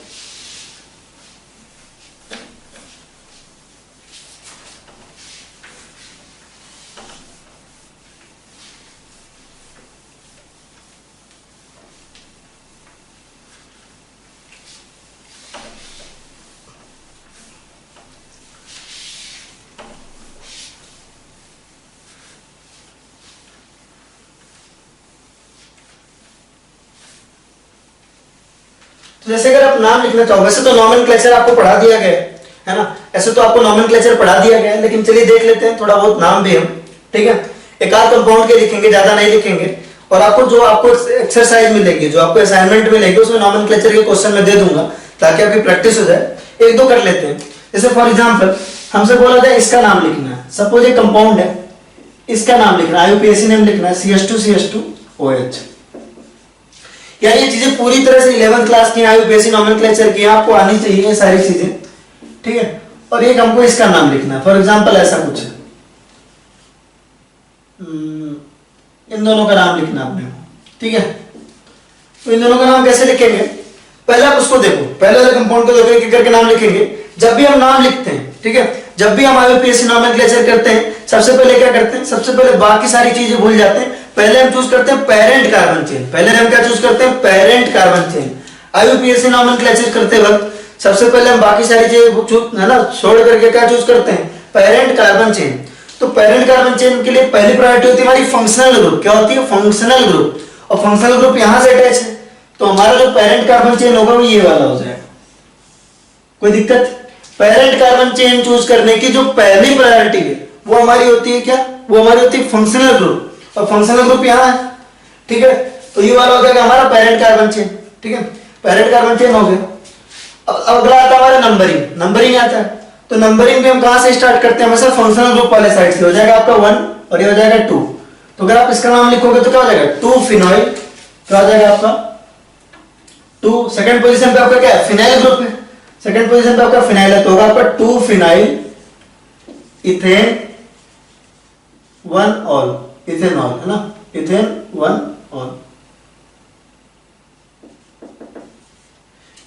तो जैसे अगर आप नाम लिखना चाहो, वैसे तो नॉमेनक्लेचर आपको पढ़ा दिया गया है ना, ऐसे तो आपको नॉमेनक्लेचर पढ़ा दिया गया है, लेकिन चलिए देख लेते हैं थोड़ा बहुत नाम भी हम, ठीक है। एक आध कंपाउंड के लिखेंगे, ज्यादा नहीं लिखेंगे, और आपको जो आपको एक्सरसाइज मिलेगी, जो आपको असाइनमेंट मिलेगी, उसमें नॉमेनक्लेचर के क्वेश्चन में दे दूंगा ताकि आपकी प्रैक्टिस हो जाए। एक दो कर लेते हैं। जैसे फॉर एग्जाम्पल हमसे बोला जाए इसका नाम लिखना है, सपोज एक कंपाउंड है, इसका नाम लिखना है, IUPAC नेम लिखना है, CH2CH2OH। क्या ये चीजें पूरी तरह से 11th क्लास की IUPAC नॉमेनक्लेचर की आपको आनी चाहिए, ये सारी चीजें, ठीक है। और एक हमको इसका नाम लिखना है, फॉर एग्जांपल ऐसा कुछ है, इन दोनों का नाम लिखना आपने, ठीक है। तो इन दोनों का नाम कैसे लिखेंगे, पहले आप उसको देखो, पहले वाले कंपाउंड को देखो, एक एक करके नाम लिखेंगे। जब भी हम नाम लिखते हैं, ठीक है, जब भी हम IUPAC नॉमेनक्लेचर करते हैं, सबसे पहले क्या करते हैं, सबसे पहले बाकी सारी चीजें भूल जाते हैं, पहले हम चूज करते हैं पेरेंट कार्बन चेन। पहले हम क्या चूज करते हैं, parent carbon chain. IUPAC nomenclature करते वक्त सबसे पहले हम बाकी सारी चीजें है ना छोड़ करके क्या चूज करते हैं, पेरेंट कार्बन चेन। तो पेरेंट कार्बन चेन के लिए पहली प्रायोरिटी होती है हमारी फंक्शनल ग्रुप। क्या होती है, फंक्शनल ग्रुप। और फंक्शनल ग्रुप यहां से अटैच है, तो हमारा जो पेरेंट कार्बन चेन होगा वो ये वाला हो जाएगा। कोई दिक्कत, पेरेंट कार्बन चेन चूज करने की जो पहली प्रायोरिटी है वो हमारी होती है क्या, वो हमारी होती है फंक्शनल ग्रुप, और फंक्शनल ग्रुप यहाँ है, ठीक है। तो ये वाला हो जाएगा हमारा पेरेंट कार्बन चेन, ठीक है, पेरेंट कार्बन चेन हो गया। अब अगला आता है हमारा नंबरिंग। नंबरिंग आता है, तो नंबरिंग भी हम कहां से स्टार्ट करते हैं, हमेशा फंक्शनल ग्रुप वाले साइड से। हो जाएगा आपका 1 और ये हो जाएगा 2। तो अगर आप इसका नाम लिखोगे तो क्या हो जाएगा, 2 फिनॉइल, क्या हो जाएगा आपका 2। सेकंड पोजीशन पे आपका क्या है, फिनाइल ग्रुप है, सेकंड पोजीशन पे आपका फिनाइल है, तो होगा आपका 2 फिनाइल इथेन 1 ऑल, इथेनॉल है ना, इथेन 1 ऑल,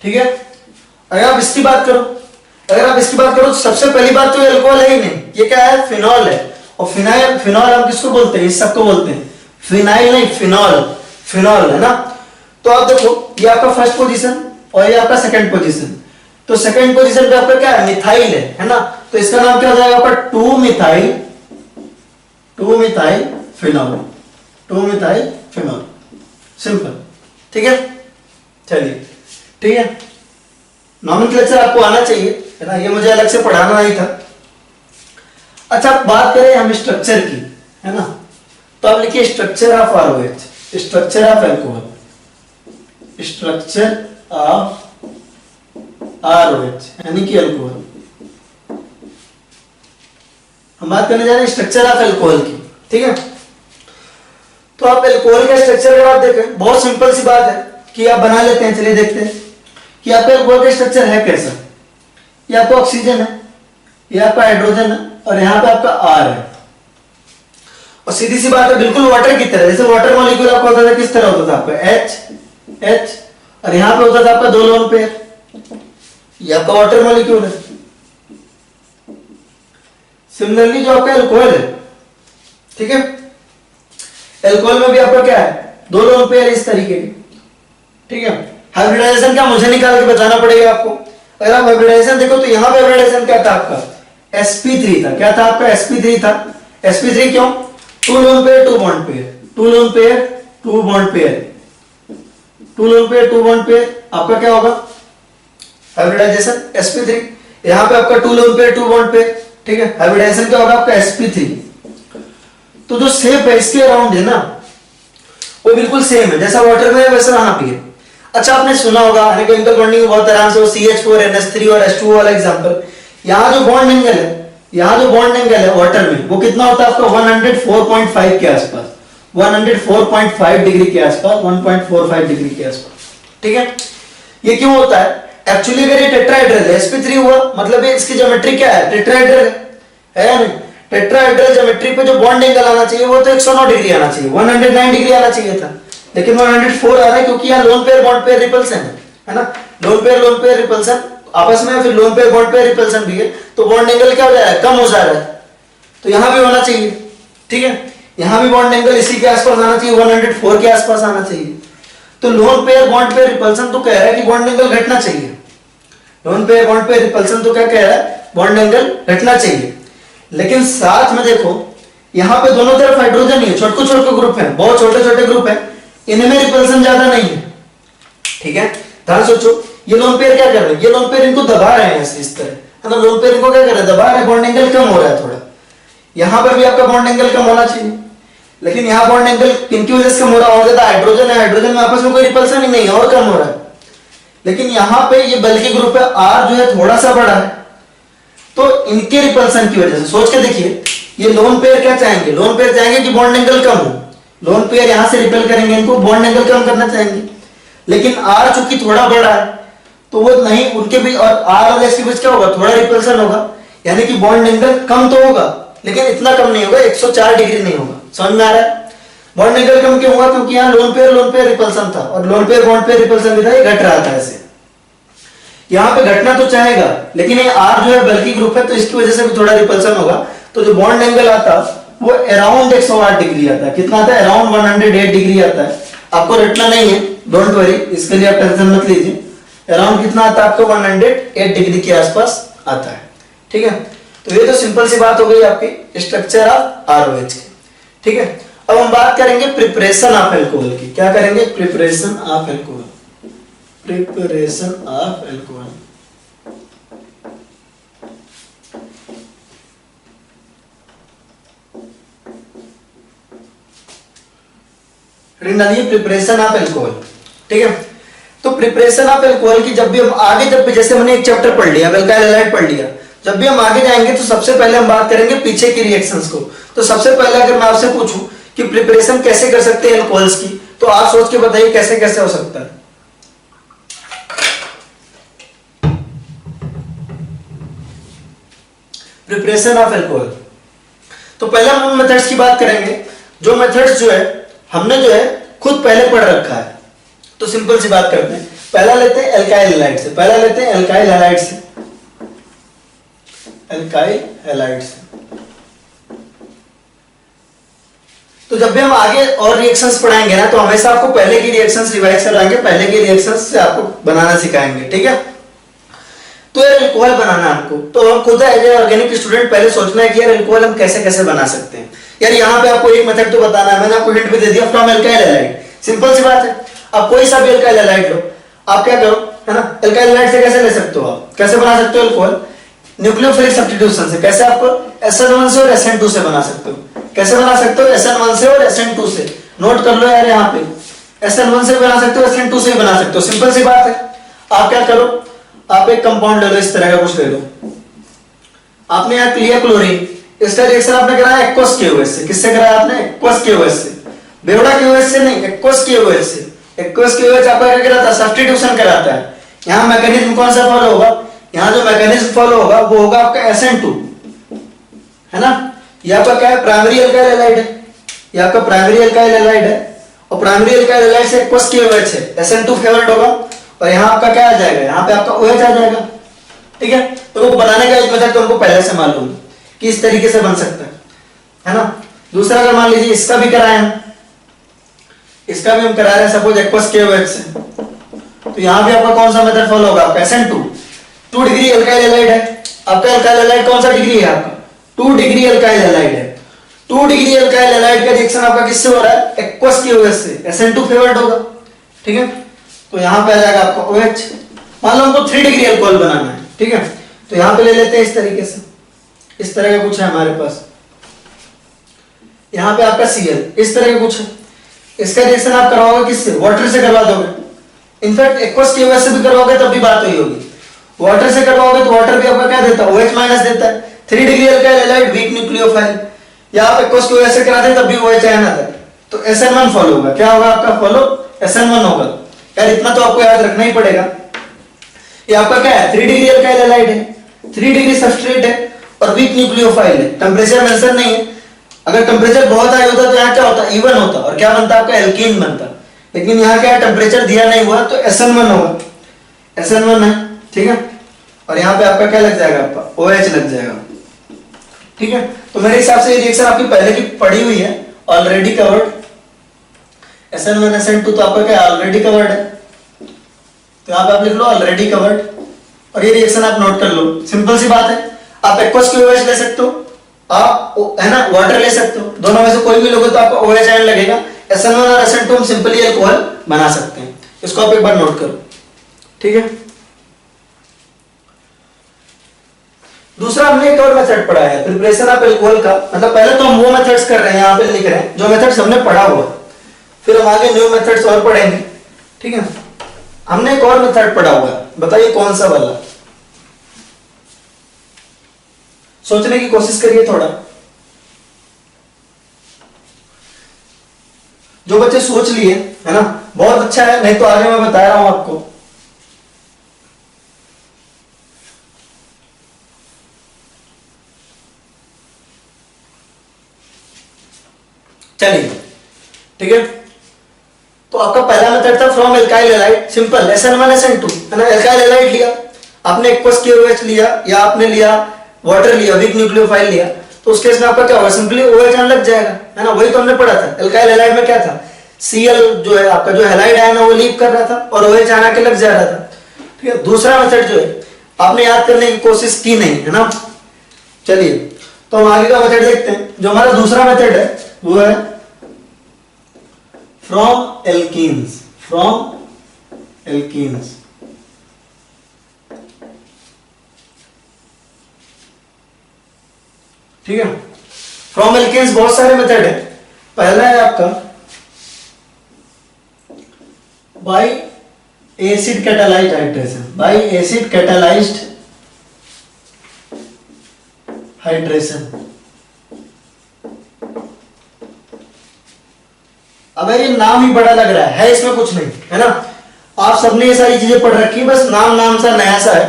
ठीक है। अगर आप इसकी बात करो, तो सबसे पहली बात तो अल्कोहल है ही नहीं, ये क्या है, फिनॉल है। और फिनाइल, फिनॉल हम किसको बोलते हैं, इस सबको बोलते हैं फिनाइल, नहीं फिनॉल, फिनॉल है ना। तो आप देखो ये आपका फर्स्ट पोजीशन और ये आपका सेकंड पोजीशन। तो सेकंड पोजीशन पे आपका क्या है, मिथाइल है ना। तो इसका नाम क्या हो जाएगा आपका 2 methyl phenol, 2 methyl phenol, simple, ठीक है। चलिए, ठीक है, नॉमेनक्लेचर आपको आना चाहिए है ना, ये मुझे अलग से पढ़ाना नहीं था। अच्छा, बात करें हम स्ट्रक्चर की, है ना, तो आप लिखिए structure of ROH, structure of alcohol, structure of ROH यानी कि अल्कोहल। हम बात करने जा रहे हैं स्ट्रक्चर ऑफ अल्कोहल की, ठीक है। तो आप अल्कोहल का स्ट्रक्चर के बाद देखें, बहुत सिंपल सी बात है कि आप बना लेते हैं। चलिए देखते हैं कि आपका अल्कोहल का स्ट्रक्चर है कैसा। ये आपका ऑक्सीजन है, ये आपका हाइड्रोजन है, और यहाँ पे आपका R है। और सीधी सी बात है, बिल्कुल वाटर की तरह, जैसे वाटर मॉलिक्यूल आपको होता था किस तरह होता था आपका H H, और यहाँ पे होता था आपका 2 लोन पेयर, ये आपका वाटर मॉलिक्यूल है। सिमिलरली जो आपका एल्कोहल है, ठीक है, एल्कोहल में भी आपका क्या है, 2 लोन पेयर इस तरीके के, ठीक है। हाइब्रिडाइजेशन क्या मुझे निकाल के बताना पड़ेगा आपको। अगर आप हाइब्रिडाइजेशन देखो तो यहाँ पे हाइब्रिडाइजेशन क्या था आपका, sp3 था। क्या था आपका, sp3 था। sp3 क्यों, 2 lone pair 2 bond pair, 2 lone pair 2 bond pair, 2 lone pair 2 bond pair, आपका क्या होगा हाइब्रिडाइजेशन sp3। यहाँ पे आपका 2 लोन पेयर 2 बॉन्ड पेयर, ठीक है, हाइब्रिडाइजेशन क्या होगा आपका sp3। तो जो शेप है इसके अराउंड है ना, वो बिल्कुल सेम है, जैसा वाटर में है वैसा यहाँ भी है। अच्छा आपने सुना होगा केमिकल बॉन्डिंग में बहुत आराम से वो CH4 NH3 और H2O वाला एग्जांपल। यहाँ जो बॉन्ड एंगल है, यहाँ जो बॉन्ड एंगल है वाटर में वो कितना होता है आपका 104.5 के आसपास, 104.5 डिग्री के आसपास, 1.45 डिग्री के आसपास, ठीक है। ये क्यों होता है, एक्चुअली अगर ये टेट्राहेड्रल है, sp3 हुआ मतलब ये इसकी ज्योमेट्री क्या है, टेट्राहेड्रल है या नहीं। टेट्राहेड्रल ज्योमेट्री पे जो बॉन्ड एंगल आना चाहिए वो तो 109 डिग्री आना चाहिए, 109 डिग्री आना चाहिए था, लेकिन 104 आ रहा है क्योंकि यहाँ lone pair bond pair repulsion है ना, लोन पेयर रिपल्सन आपस में, फिर lone pair bond pair repulsion भी है, तो बॉन्ड एंगल क्या हो जा रहा है, कम हो जा रहा है। तो यहाँ भी होना चाहिए, ठीक है, यहाँ भी बॉन्ड एंगल इसी के आसपास आना चाहिए, 104 के आसपास आना चाहिए। तो lone pair bond pair repulsion तो कह रहा है कि बॉन्ड एंगल घटना चाहिए, lone pair bond pair repulsion तो क्या कह रहा है, बॉन्ड एंगल घटना चाहिए। लेकिन साथ में देखो यहाँ पे दोनों तरफ हाइड्रोजन ही है, छोटे ग्रुप है, बहुत छोटे ग्रुप है, इनमें रिपल्सन ज्यादा नहीं है, ठीक है। ध्यान सोचो, ये लोन पेयर क्या कर रहे हैं, ये लोन पेयर इनको दबा रहे हैं इस तरह, है ना, लोन पेयर इनको क्या कर रहे हैं, दबा रहे हैं, बॉन्ड एंगल कम हो रहा है थोड़ा। यहाँ पर भी आपका बॉन्ड एंगल कम होना चाहिए, लेकिन यहाँ बॉन्ड एंगल किनकी वजह से कम हो रहा है, और ज्यादा हाइड्रोजन है, हाइड्रोजन में आपस में कोई रिपल्सन ही नहीं है और कम हो रहा है। लेकिन यहाँ पे ये बल्कि ग्रुप है, R जो है थोड़ा सा बड़ा है, तो इनके रिपल्सन की वजह से सोच के देखिए, ये लोन पेयर क्या चाहेंगे, लोन पेयर चाहेंगे कि बॉन्ड एंगल कम हो, लोन पेयर यहां से रिपेल करेंगे, इनको बॉन्ड एंगल कम करना चाहेंगे। लेकिन R चूंकि थोड़ा बड़ा है तो वो नहीं, उनके बीच और R और S के बीच क्या होगा, थोड़ा रिपल्सन होगा, यानी कि बॉन्ड एंगल कम तो होगा लेकिन इतना कम नहीं होगा, 104 डिग्री नहीं होगा। समझ में आ रहा है, बॉन्ड एंगल कम क्यों होगा, क्योंकि यहाँ लोन पेयर रिपल्सन था, और lone pair bond pair repulsion भी था, ये घट रहा था ऐसे। यहाँ पे घटना तो चाहेगा, लेकिन ये R जो है बल्कि ग्रुप है तो इसकी वजह से भी थोड़ा रिपल्सन होगा, तो जो बॉन्ड एंगल आता वो अराउंड 108 डिग्री आता है। कितना आता है, अराउंड 108 डिग्री आता है। आपको रटना नहीं है, डोंट वरी, इसके लिए आप टेंशन मत लीजिए। अराउंड कितना आता है आपको, 108 डिग्री के आसपास आता है, ठीक है। तो ये तो सिंपल सी बात हो गई आपकी स्ट्रक्चर ऑफ ROH की, ठीक है। अब हम बात करेंगे प्रिपरेशन ऑफ एल्कोहल की। क्या करेंगे, preparation of alcohol, preparation of alcohol. Preparation of alcohol, ठीक है। तो प्रिपरेशन ऑफ एल्कोहल की जब भी हम आगे, जब भी जैसे हमने एक चैप्टर पढ़ लिया, अल्काइल हैलाइड पढ़ लिया, जब भी हम आगे जाएंगे तो सबसे पहले हम बात करेंगे पीछे की रिएक्शंस को। तो सबसे पहले अगर मैं आपसे पूछूं कि प्रिपरेशन कैसे कर सकते हैं एल्कोहल्स की, तो आप सोच के बताइए कैसे कैसे हो सकता है। प्रिपरेशन ऑफ एल्कोहल, तो पहले हम उन मेथड्स की बात करेंगे जो मेथड्स जो है हमने जो है खुद पहले पढ़ रखा है। तो सिंपल सी बात करते हैं, पहला लेते हैं एल्काइल हैलाइड से, पहला लेते हैं एल्काइल हैलाइड से, एल्काइल हैलाइड से। तो जब भी हम आगे और रिएक्शंस पढ़ाएंगे ना, तो हमेशा आपको पहले की रिएक्शंस रिवाइज कराएंगे, पहले की रिएक्शंस से आपको बनाना सिखाएंगे, ठीक है। तो यार एल्कोहल बनाना आपको, तो हम खुद एज ए ऑर्गेनिक स्टूडेंट पहले सोचना है कि यार एल्कोहल हम कैसे कैसे बना सकते हैं। यार यहाँ पे आपको एक मेथड तो बताना है, मैंने आपको हिंट भी दे दिया, फ्रॉम एल्काइल हैलाइड। सिंपल सी बात है, आप कोई सा भी एल्काइल हैलाइड लो, आप क्या करो, है ना, एल्काइल हैलाइड से कैसे ले सकते हो, आप कैसे बना सकते हो एल्कोहल, न्यूक्लियोफिलिक सब्स्टिट्यूशन से। कैसे, आपको SN1 से और SN2 से बना सकते हो। कैसे बना सकते हो, SN1 से और SN2 से। नोट कर लो यार, यहाँ पे SN1 से भी बना सकते हो, SN2 से भी बना सकते हो, सिंपल सी बात है। आप क्या करो, आप एक कंपाउंड ले लो, इस तरह का कुछ ले लो, आपने यहाँ क्लियर क्लोरीन, इसका रिएक्शन आपने कराया एक्वस KOH से। किससे कराया आपने, एक्वस KOH से, बेवड़ा KOH से नहीं, एक्वस KOH से। एक्वस KOH आपका क्या कराता है, सब्स्टिट्यूशन कराता है। यहाँ मैकेनिज्म कौन सा फॉलो होगा, यहाँ जो मैकेनिज्म फॉलो होगा वो होगा आपका SN2, है ना। ये आपका क्या है, प्राइमरी एल्काइल हैलाइड है, ये आपका प्राइमरी एल्काइल हैलाइड है, और प्राइमरी एल्काइल हैलाइड से एक्वस की OH है, SN2 फेवर्ड होगा और यहाँ आपका क्या आ जाएगा, यहाँ पे आपका OH आ जाएगा। ठीक है, तो वो बनाने का एक मेथड तो हमको पहले से मालूम है कि इस तरीके से बन सकता है ना। दूसरा अगर मान लीजिए इसका भी कराए हम, इसका भी हम करा रहे हैं सपोज एक्वस के OH से, तो यहाँ भी आपका कौन सा मेथड फॉलो होगा, आपका SN2 2 डिग्री एल्काइल हैलाइड है। आपका एल्काइल हैलाइड कौन सा डिग्री है, आपका 2 डिग्री एल्काइल हैलाइड है। 2 डिग्री एल्काइल हैलाइड का रिएक्शन आपका किससे हो रहा है, एक्वस के OH से, SN2 फेवर्ड होगा। ठीक है, तो यहाँ पे आ जाएगा आपका OH। मान लो हमको 3 डिग्री अल्कोहल बनाना है, ठीक है, तो यहाँ पे ले लेते हैं इस तरीके से, इस तरह का कुछ है हमारे पास, यहाँ पे आपका Cl इस तरह का कुछ है। इसका रिएक्शन आप करवाओगे किससे, वाटर से करवा दोगे, इनफैक्ट एक्वस की OH से भी करवाओगे तब भी बात वही होगी। वाटर से करवाओगे तो वाटर भी आपका क्या देता है, OH माइनस देता है। 3 degree alkyl halide weak nucleophile, या आप एक्वस की OH से कराते तब भी OH आयन आता है, तो SN1 फॉलो होगा। क्या होगा आपका फॉलो, SN1 होगा। यार इतना तो आपको याद रखना ही पड़ेगा। ये आपका क्या है, 3 डिग्री एल्काइल हैलाइड है, 3 डिग्री सबस्ट्रेट है और वीक न्यूक्लियोफाइल है। टेंपरेचर मेंशन नहीं है, अगर टेंपरेचर बहुत हाई होता तो यहाँ क्या होता, इवन होता और क्या बनता आपका, एल्कीन बनता। लेकिन यहाँ क्या टेंपरेचर दिया नहीं हुआ तो SN1 होगा, SN1 है। ठीक है, और यहाँ पे आपका क्या लग जाएगा, आपका OH लग जाएगा। ठीक है, तो मेरे हिसाब से ये रिएक्शन आपकी पहले की पड़ी हुई है, ऑलरेडी कवर्ड। SN1 SN2 तो आपका क्या ऑलरेडी कवर्ड है, तो यहाँ पे आप लिख लो ऑलरेडी कवर्ड, और ये रिएक्शन आप नोट कर लो। सिंपल सी बात है, आप एक्वस की OH ले सकते हो, आप है ना वाटर ले सकते हो, दोनों में से कोई भी लोगे तो आपको OH आयन लगेगा। SN1 और SN2 हम सिंपली अल्कोहल बना सकते हैं, इसको आप एक बार नोट करो। ठीक है, दूसरा हमने एक और मेथड पढ़ा है प्रिपरेशन ऑफ अल्कोहल का, मतलब पहले तो हम वो मेथड्स कर रहे हैं, यहाँ पे लिख रहे हैं जो मेथड्स हमने पढ़ा हुआ, फिर हम आगे न्यू मेथड्स और पढ़ेंगे। ठीक है, हमने एक और मेथड पढ़ा हुआ है, बताइए कौन सा वाला, सोचने की कोशिश करिए थोड़ा। जो बच्चे सोच लिए है ना, बहुत अच्छा है, नहीं तो आगे मैं बता रहा हूं आपको। चलिए ठीक है, तो आपका पहला मेथड था from alkyl halide, simple SN1 SN2 है ना। एल्काइल हैलाइड लिया आपने, एक्वस की OH लिया या आपने लिया वाटर लिया, वीक न्यूक्लियोफाइल लिया, तो उस केस में आपका क्या होगा, सिंपली OH आयन लग जाएगा, है ना। वही तो हमने पढ़ा था, एल्काइल हैलाइड में क्या था, Cl जो है आपका जो हैलाइड आयन है वो लीव कर रहा था और OH आयन आके लग जा रहा था। ठीक है, दूसरा मेथड जो है आपने याद करने की कोशिश की नहीं, है ना। चलिए तो हम आगे का मेथड देखते हैं। जो हमारा दूसरा मेथड है वो है फ्रॉम एल्कीन्स, फ्रॉम एल्कीन्स। ठीक है, फ्रॉम एल्कीन्स बहुत सारे मेथड है। पहला है आपका bye acid catalysed hydration, bye acid catalysed hydration. अब ये नाम ही बड़ा लग रहा है इसमें कुछ नहीं, है ना। आप सबने ये सारी चीजें पढ़ रखी है, बस नाम नाम सा नया सा है।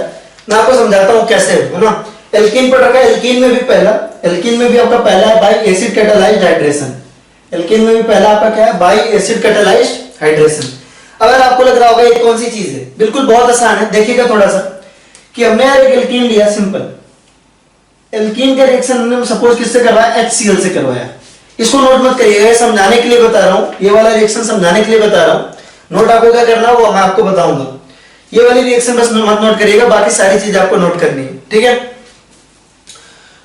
मैं आपको समझाता हूं कैसे, है ना। एल्कीन पढ़ रखा है, एल्कीन में भी पहला, एल्कीन में भी आपका पहला है bye acid catalysed hydration. Alkene में भी पहला आपका क्या है, बाय एसिड कैटालाइज्ड हाइड्रेशन। अगर आपको लग रहा होगा ये कौन सी चीज है, बिल्कुल बहुत आसान है। देखिएगा थोड़ा सा कि हमने यार एक एल्कीन लिया, सिंपल एल्कीन का रिएक्शन हमने सपोज किससे करवाया, HCl से करवाया। इसको नोट मत करिएगा, समझाने के लिए बता रहा हूं, ये वाला रिएक्शन समझाने के लिए बता रहा हूं। नोट आपको क्या करना है वो मैं आपको बताऊंगा। ये वाली रिएक्शन बस मत नोट करिएगा, बाकी सारी चीज आपको नोट करनी है। ठीक है,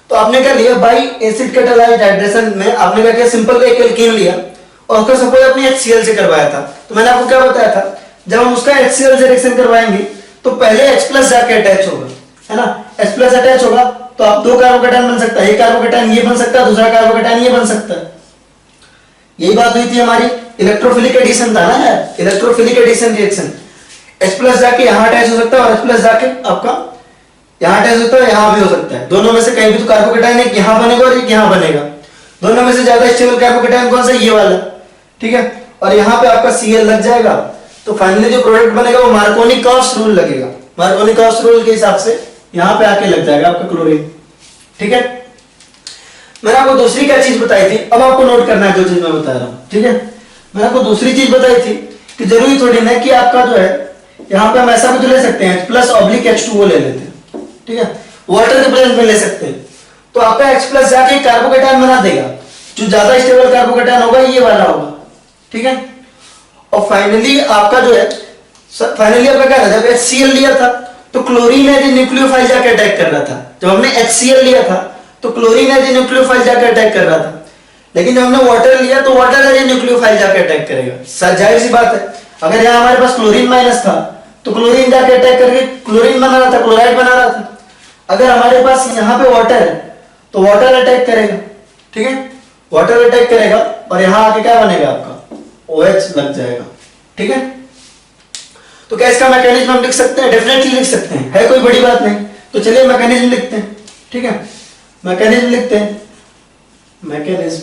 तो आपने क्या लिया, बाई एसिड कैटालाइज्ड हाइड्रेशन में आपने क्या किया, सिंपल एक एल्कीन लिया और उसका सपोज अपने HCl से करवाया था। तो मैंने आपको क्या बताया था, जब हम उसका HCl से रिएक्शन करवाएंगे तो पहले H+ जाके अटैच होगा, है ना। H+ अटैच होगा तो आप 2 कार्बोकैटायन बन सकता है, एक कार्बोकैटायन ये बन सकता है, दूसरा कार्बोकैटायन ये बन सकता है। यही बात हुई थी हमारी, इलेक्ट्रोफिलिक एडिशन था ना यार, इलेक्ट्रोफिलिक एडिशन रिएक्शन। H+ जाके यहां अटैच हो सकता है और H+ जाके आपका यहां अटैच होता है, यहां भी हो सकता है। दोनों में से कहीं भी तो कार्बोकैटायन एक यहां बनेगा और एक यहां बनेगा। दोनों में से ज्यादा स्टेबल कार्बोकैटायन कौन सा, ये वाला। ठीक है, और यहां पे आपका Cl लग जाएगा, तो फाइनली जो प्रोडक्ट बनेगा वो मार्कोनी-कॉस्ट रूल लगेगा। मार्कोनी-कॉस्ट रूल के हिसाब से यहां पे आके लग जाएगा आपका क्लोरीन। ठीक है, मैंने आपको दूसरी क्या चीज बताई थी, अब आपको नोट करना है जो चीज मैं बता रहा हूं। ठीक है, मैंने आपको दूसरी चीज बताई थी कि जरूरी थोड़ी ना कि आपका जो है यहाँ पे हम ऐसा भी तो ले सकते हैं प्लस ऑब्लिक H2O ले लेते हैं, ठीक है, वाटर के प्रेजेंस में ले सकते हैं, तो आपका H प्लस जाके कार्बोकेटायन बना देगा, जो ज्यादा स्टेबल कार्बोकेटायन होगा ये वाला होगा, ठीक है। और फाइनली आपका जो है फाइनली आपका क्या था, जब HCl लिया था तो क्लोरीन एज ए न्यूक्लियोफाइल जाके अटैक कर रहा था, जब हमने HCl लिया था तो क्लोरीन एज ए न्यूक्लियोफाइल जाके अटैक कर रहा था, लेकिन जब हमने वाटर लिया तो वाटर एज ए न्यूक्लियोफाइल जाके अटैक करेगा। जाहिर सी बात है, अगर यहाँ हमारे पास क्लोरीन माइनस था तो क्लोरीन जाके अटैक करके क्लोरीन बना रहा था, क्लोराइड बना रहा था। अगर हमारे पास यहाँ पे वाटर है तो वाटर अटैक करेगा, ठीक है, वाटर अटैक करेगा और यहाँ आके क्या बनेगा आपका OH लग जाएगा, ठीक है। तो क्या इसका मैकेनिज्म हम लिख सकते हैं? डेफिनेटली लिख सकते हैं, है कोई बड़ी बात नहीं। तो चलिए मैकेनिज्म लिखते हैं, ठीक है, मैकेनिज्म लिखते हैं। मैकेनिज्म,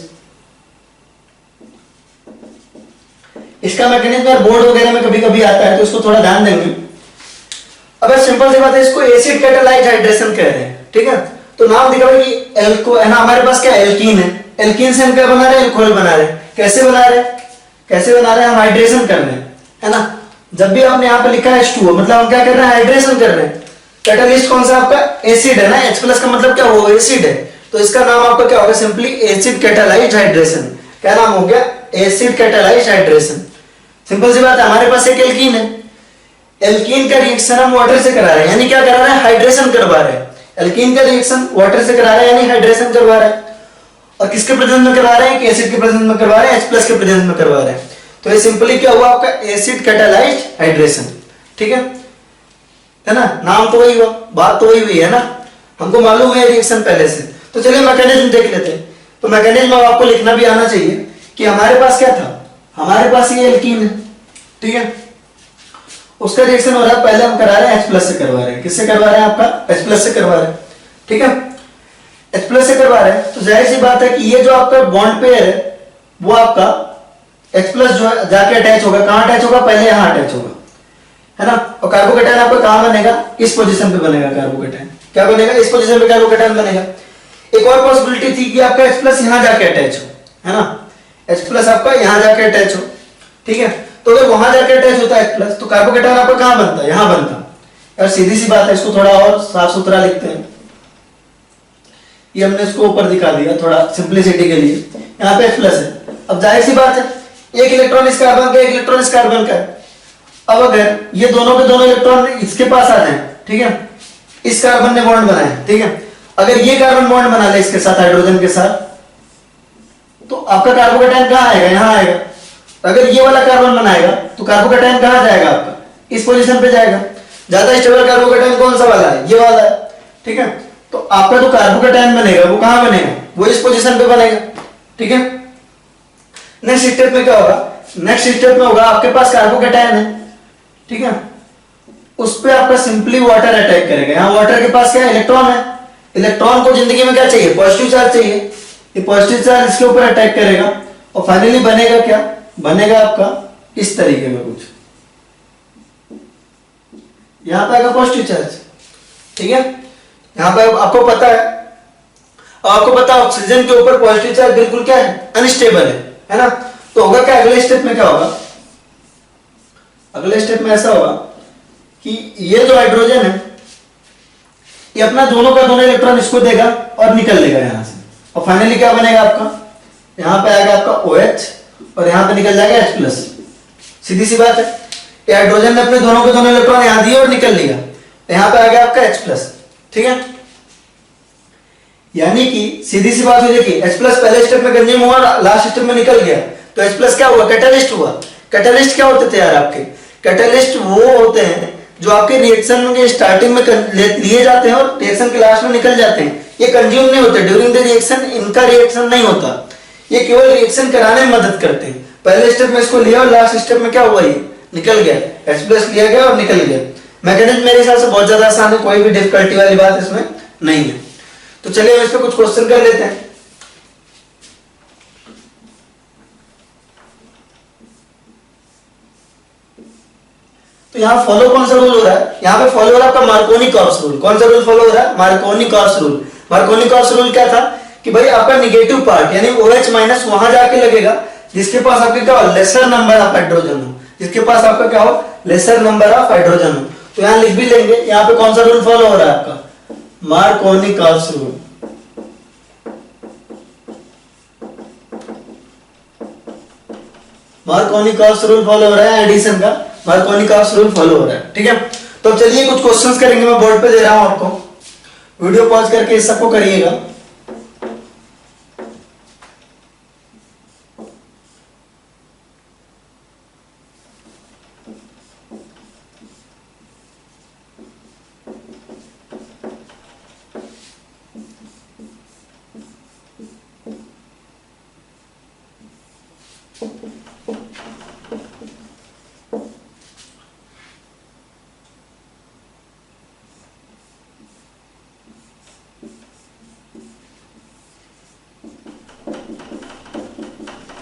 इसका मैकेनिज्म बोर्ड वगैरह में कभी कभी आता है तो इसको थोड़ा ध्यान देंगे। अब सिंपल सी बात है, इसको एसिड कैटालाइज्ड हाइड्रेशन कह रहे हैं, ठीक है। तो नाम दिखा कि एल्को है ना, हमारे पास क्या एल्कीन है, एल्कीन से हम क्या बना रहे हैं, एल्कोहल बना रहे हैं। कैसे बना रहे हैं, कैसे बना रहे हैं, हम हाइड्रेशन कर रहे हैं, है ना। जब भी हमने यहाँ पे लिखा है H2O मतलब हम क्या कर रहे हैं, हाइड्रेशन कर रहे हैं। कैटालिस्ट कौन सा आपका एसिड है ना, H प्लस का मतलब क्या हो, एसिड है, तो इसका नाम आपका क्या होगा, सिंपली एसिड कैटालाइज्ड हाइड्रेशन। क्या नाम हो गया, एसिड कैटालाइज्ड हाइड्रेशन। सिंपल सी बात है, हमारे पास एक एल्कीन है, एल्कीन का रिएक्शन हम वाटर से करा रहे हैं, यानी क्या करा रहे हैं, हाइड्रेशन करवा रहे हैं। एल्कीन का रिएक्शन वाटर से करा रहे हैं यानी हाइड्रेशन करवा रहे हैं। और किसके प्रेजेंस में करवा रहे हैं, एसिड के प्रेजेंस में करवा रहे हैं, H प्लस के प्रेजेंस में करवा रहे हैं। तो ये सिंपली क्या हुआ आपका एसिड कैटालाइज्ड हाइड्रेशन, ठीक है ना। नाम तो वही हुआ, बात तो वही हुई है ना, हमको मालूम है रिएक्शन पहले से। तो चलिए मैकेनिज्म देख लेते हैं। तो मैकेनिज्म अब आपको लिखना भी आना चाहिए कि हमारे पास क्या था, हमारे पास ये एल्कीन है, ठीक है, उसका रिएक्शन हो रहा है, पहले हम करा रहे हैं H प्लस से करवा रहे हैं। किससे करवा रहे हैं, आपका H प्लस से करवा रहे हैं, ठीक है, H प्लस से करवा रहे हैं। तो जाहिर सी बात है कि ये जो आपका बॉन्ड पेयर है वो आपका H प्लस जो है जाके अटैच होगा, कहां अटैच होगा, पहले यहां अटैच होगा, है ना। और कार्बोकेटायन आपका कहां बनेगा, इस पोजीशन पे बनेगा कार्बोकेटायन। क्या बनेगा, इस पोजीशन पे कार्बोकेटायन बनेगा। एक और पॉसिबिलिटी थी कि आपका H प्लस यहां जाके अटैच हो, है ना, H प्लस आपका यहां जाके अटैच हो, ठीक है। तो अगर वहां जाके अटैच होता है H प्लस तो कार्बोकेटायन आपका कहां बनता है, यहां बनता। यार सीधी सी बात है, इसको थोड़ा और साफ सुथरा लिखते हैं। ये हमने इसको ऊपर दिखा दिया थोड़ा सिंपलिसिटी के लिए, यहाँ पे H प्लस है। अब जाहिर सी बात है, एक इलेक्ट्रॉन इस कार्बन का, एक इलेक्ट्रॉन इस कार्बन का। अब अगर ये दोनों के दोनों इलेक्ट्रॉन इसके पास आ जाए, ठीक है, इस कार्बन ने बॉन्ड बनाया, ठीक है, अगर ये कार्बन बॉन्ड बना ले इसके साथ, हाइड्रोजन के साथ, तो आपका कार्बोकेटायन कहां आएगा, यहां आएगा। अगर ये वाला कार्बन बनाएगा तो कार्बोकेटायन कहां जाएगा, आपका इस पोजीशन पे जाएगा। ज्यादा स्टेबल कार्बोकेटायन कौन सा वाला है, ये वाला है, ठीक है। तो आपका जो कार्बोकेटायन बनेगा वो कहां बनेगा, वो इस पोजीशन पे बनेगा, ठीक है। नेक्स्ट स्टेप में क्या होगा, नेक्स्ट स्टेप में होगा आपके पास कार्बोकेटायन है, ठीक है, उस पे आपका सिंपली वाटर अटैक करेगा। यहाँ वाटर के पास क्या है, इलेक्ट्रॉन है। इलेक्ट्रॉन को जिंदगी में क्या चाहिए, पॉजिटिव चार्ज चाहिए। ये पॉजिटिव चार्ज इसके ऊपर अटैक करेगा और फाइनली बनेगा क्या, बनेगा आपका इस तरीके में कुछ, यहां पे आएगा पॉजिटिव चार्ज, ठीक है। यहां पे आपको पता है, आपको पता है ऑक्सीजन के ऊपर पॉजिटिव चार्ज बिल्कुल क्या है, अनस्टेबल है ना। तो होगा क्या, अगले स्टेप में क्या होगा, अगले स्टेप में ऐसा होगा कि ये जो हाइड्रोजन है ये अपना दोनों का दोनों इलेक्ट्रॉन इसको देगा और निकल लेगा यहां से, और फाइनली क्या बनेगा आपका, यहां पे आएगा आपका OH और यहां पे निकल जाएगा H प्लस। सीधी सी बात है, ये हाइड्रोजन ने अपने दोनों के दोनों इलेक्ट्रॉन यहां दिए और निकल लिया, यहां पे आ गया आपका H प्लस, ठीक है। यानी कि सीधी सी बात हो जाएगी, H प्लस पहले स्टेप में कंज्यूम हुआ, लास्ट स्टेप में निकल गया, तो H प्लस क्या हुआ, कैटालिस्ट हुआ। कैटालिस्ट क्या होते थे यार आपके, कैटालिस्ट वो होते हैं जो आपके रिएक्शन के स्टार्टिंग में लिए जाते हैं और रिएक्शन के लास्ट में निकल जाते हैं। ये कंज्यूम नहीं होते ड्यूरिंग द रिएक्शन, इनका रिएक्शन नहीं होता, ये केवल रिएक्शन कराने में मदद करते हैं। पहले स्टेप में इसको लिया और लास्ट स्टेप में क्या हुआ, ये निकल गया, H प्लस लिया गया और निकल गया। मैकेनिज्म मेरे हिसाब से बहुत ज्यादा आसान है, कोई भी डिफिकल्टी वाली बात इसमें नहीं है। तो चलिए हम इस पे कुछ क्वेश्चन कर लेते हैं। तो यहाँ फॉलो कौन सा रूल हो रहा है, यहाँ पे फॉलो हो रहा है आपका मार्कोनी-कॉर्स रूल। कौन सा रूल फॉलो हो रहा है, मार्कोनी-कॉर्स रूल। मार्कोनी-कॉर्स रूल क्या था कि भाई आपका निगेटिव पार्ट यानी OH माइनस वहां जाके लगेगा जिसके पास आपके क्या हो, लेसर नंबर ऑफ हाइड्रोजन हो, जिसके पास आपका क्या हो, लेसर नंबर ऑफ हाइड्रोजन हो। तो यहाँ लिख भी लेंगे, यहाँ पे कौन सा रूल फॉलो हो रहा है आपका, मार्कोनिकॉस रूल। मार्कोनिकॉस रूल फॉलो हो रहा है, एडिशन का मार्कोनिकॉस रूल फॉलो हो रहा है, ठीक है। तो चलिए कुछ क्वेश्चंस करेंगे, मैं बोर्ड पे दे रहा हूं आपको, वीडियो पॉज करके इस सबको करिएगा।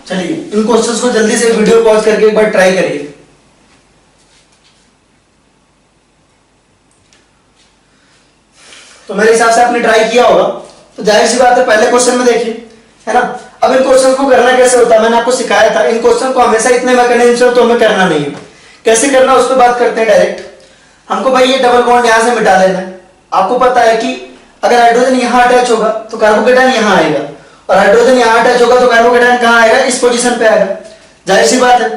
चलिए इन क्वेश्चंस को जल्दी से वीडियो पॉज करके एक बार ट्राई करिए। तो मेरे हिसाब से आपने ट्राई किया होगा, तो जाहिर सी बात है पहले क्वेश्चन में देखिए, है ना। अब इन क्वेश्चन को करना कैसे होता है, मैंने आपको सिखाया था। इन क्वेश्चन को हमेशा इतने मैकेनिज्म तो हमें करना नहीं है, कैसे करना उस पर बात करते हैं डायरेक्ट। हमको भाई ये डबल बॉन्ड यहां से मिटा लेना है। आपको पता है कि अगर हाइड्रोजन यहां अटैच होगा तो कार्बोकेटायन यहां आएगा, और हाइड्रोजन यहां अटैच होगा तो कार्बोकेटायन कहां आएगा, इस पोजीशन पे आएगा, जाहिर सी बात है।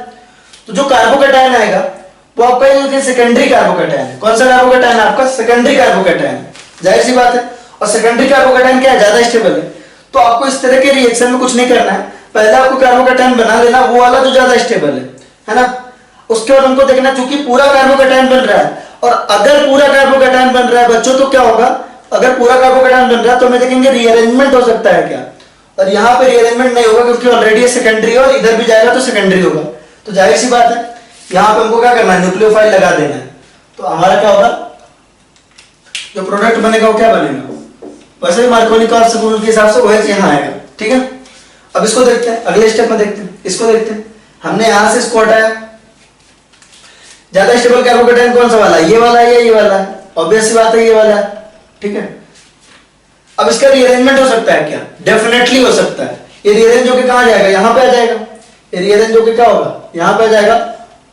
तो जो कार्बोकेटायन आएगा वो आपका सेकेंडरी कार्बोकेटायन है। कौन सा कार्बोकेटायन है आपका, सेकेंडरी कार्बोकेटायन, जाहिर सी बात है। और सेकेंडरी कार्बोकेटायन क्या है, ज्यादा स्टेबल है। तो आपको इस तरह के रिएक्शन में कुछ नहीं करना है, पहले आपको कार्बोकेटायन बना लेना वो वाला जो ज्यादा स्टेबल है ना। उसके बाद हमको देखना, चूंकि पूरा कार्बोकेटायन बन रहा है, और अगर पूरा कार्बोकेटायन बन रहा है बच्चों तो क्या होगा, अगर पूरा कार्बोकेटायन बन रहा है तो हमें देखेंगे रीअरेंजमेंट हो सकता है क्या, और यहाँ पे रीअरेंजमेंट नहीं होगा क्योंकि ऑलरेडी सेकेंडरी और इधर भी जाएगा तो सेकेंडरी होगा। तो जाहिर सी बात है यहाँ पे हमको क्या करना है, न्यूक्लियोफाइल लगा देना है। तो हमारा क्या होगा, जो प्रोडक्ट बनेगा वो क्या बनेगा, वैसे ही मार्कोनिकॉस रूल के हिसाब से OH यहाँ आएगा, ठीक है। अब इसको देखते हैं, अगले स्टेप में देखते हैं, इसको देखते हैं। हमने यहां से इसको हटाया, ज्यादा स्टेबल कार्बोकेटायन कौन सा वाला है, ये वाला है या ये वाला है, ऑब्वियस सी बात है ये वाला है, ठीक है। अब इसका रीअरेंजमेंट हो सकता है क्या, डेफिनेटली हो सकता है। ये रीअरेंज होकर कहां जाएगा, यहां पे आ जाएगा। ये रीअरेंज होकर क्या होगा, यहां पे आ जाएगा,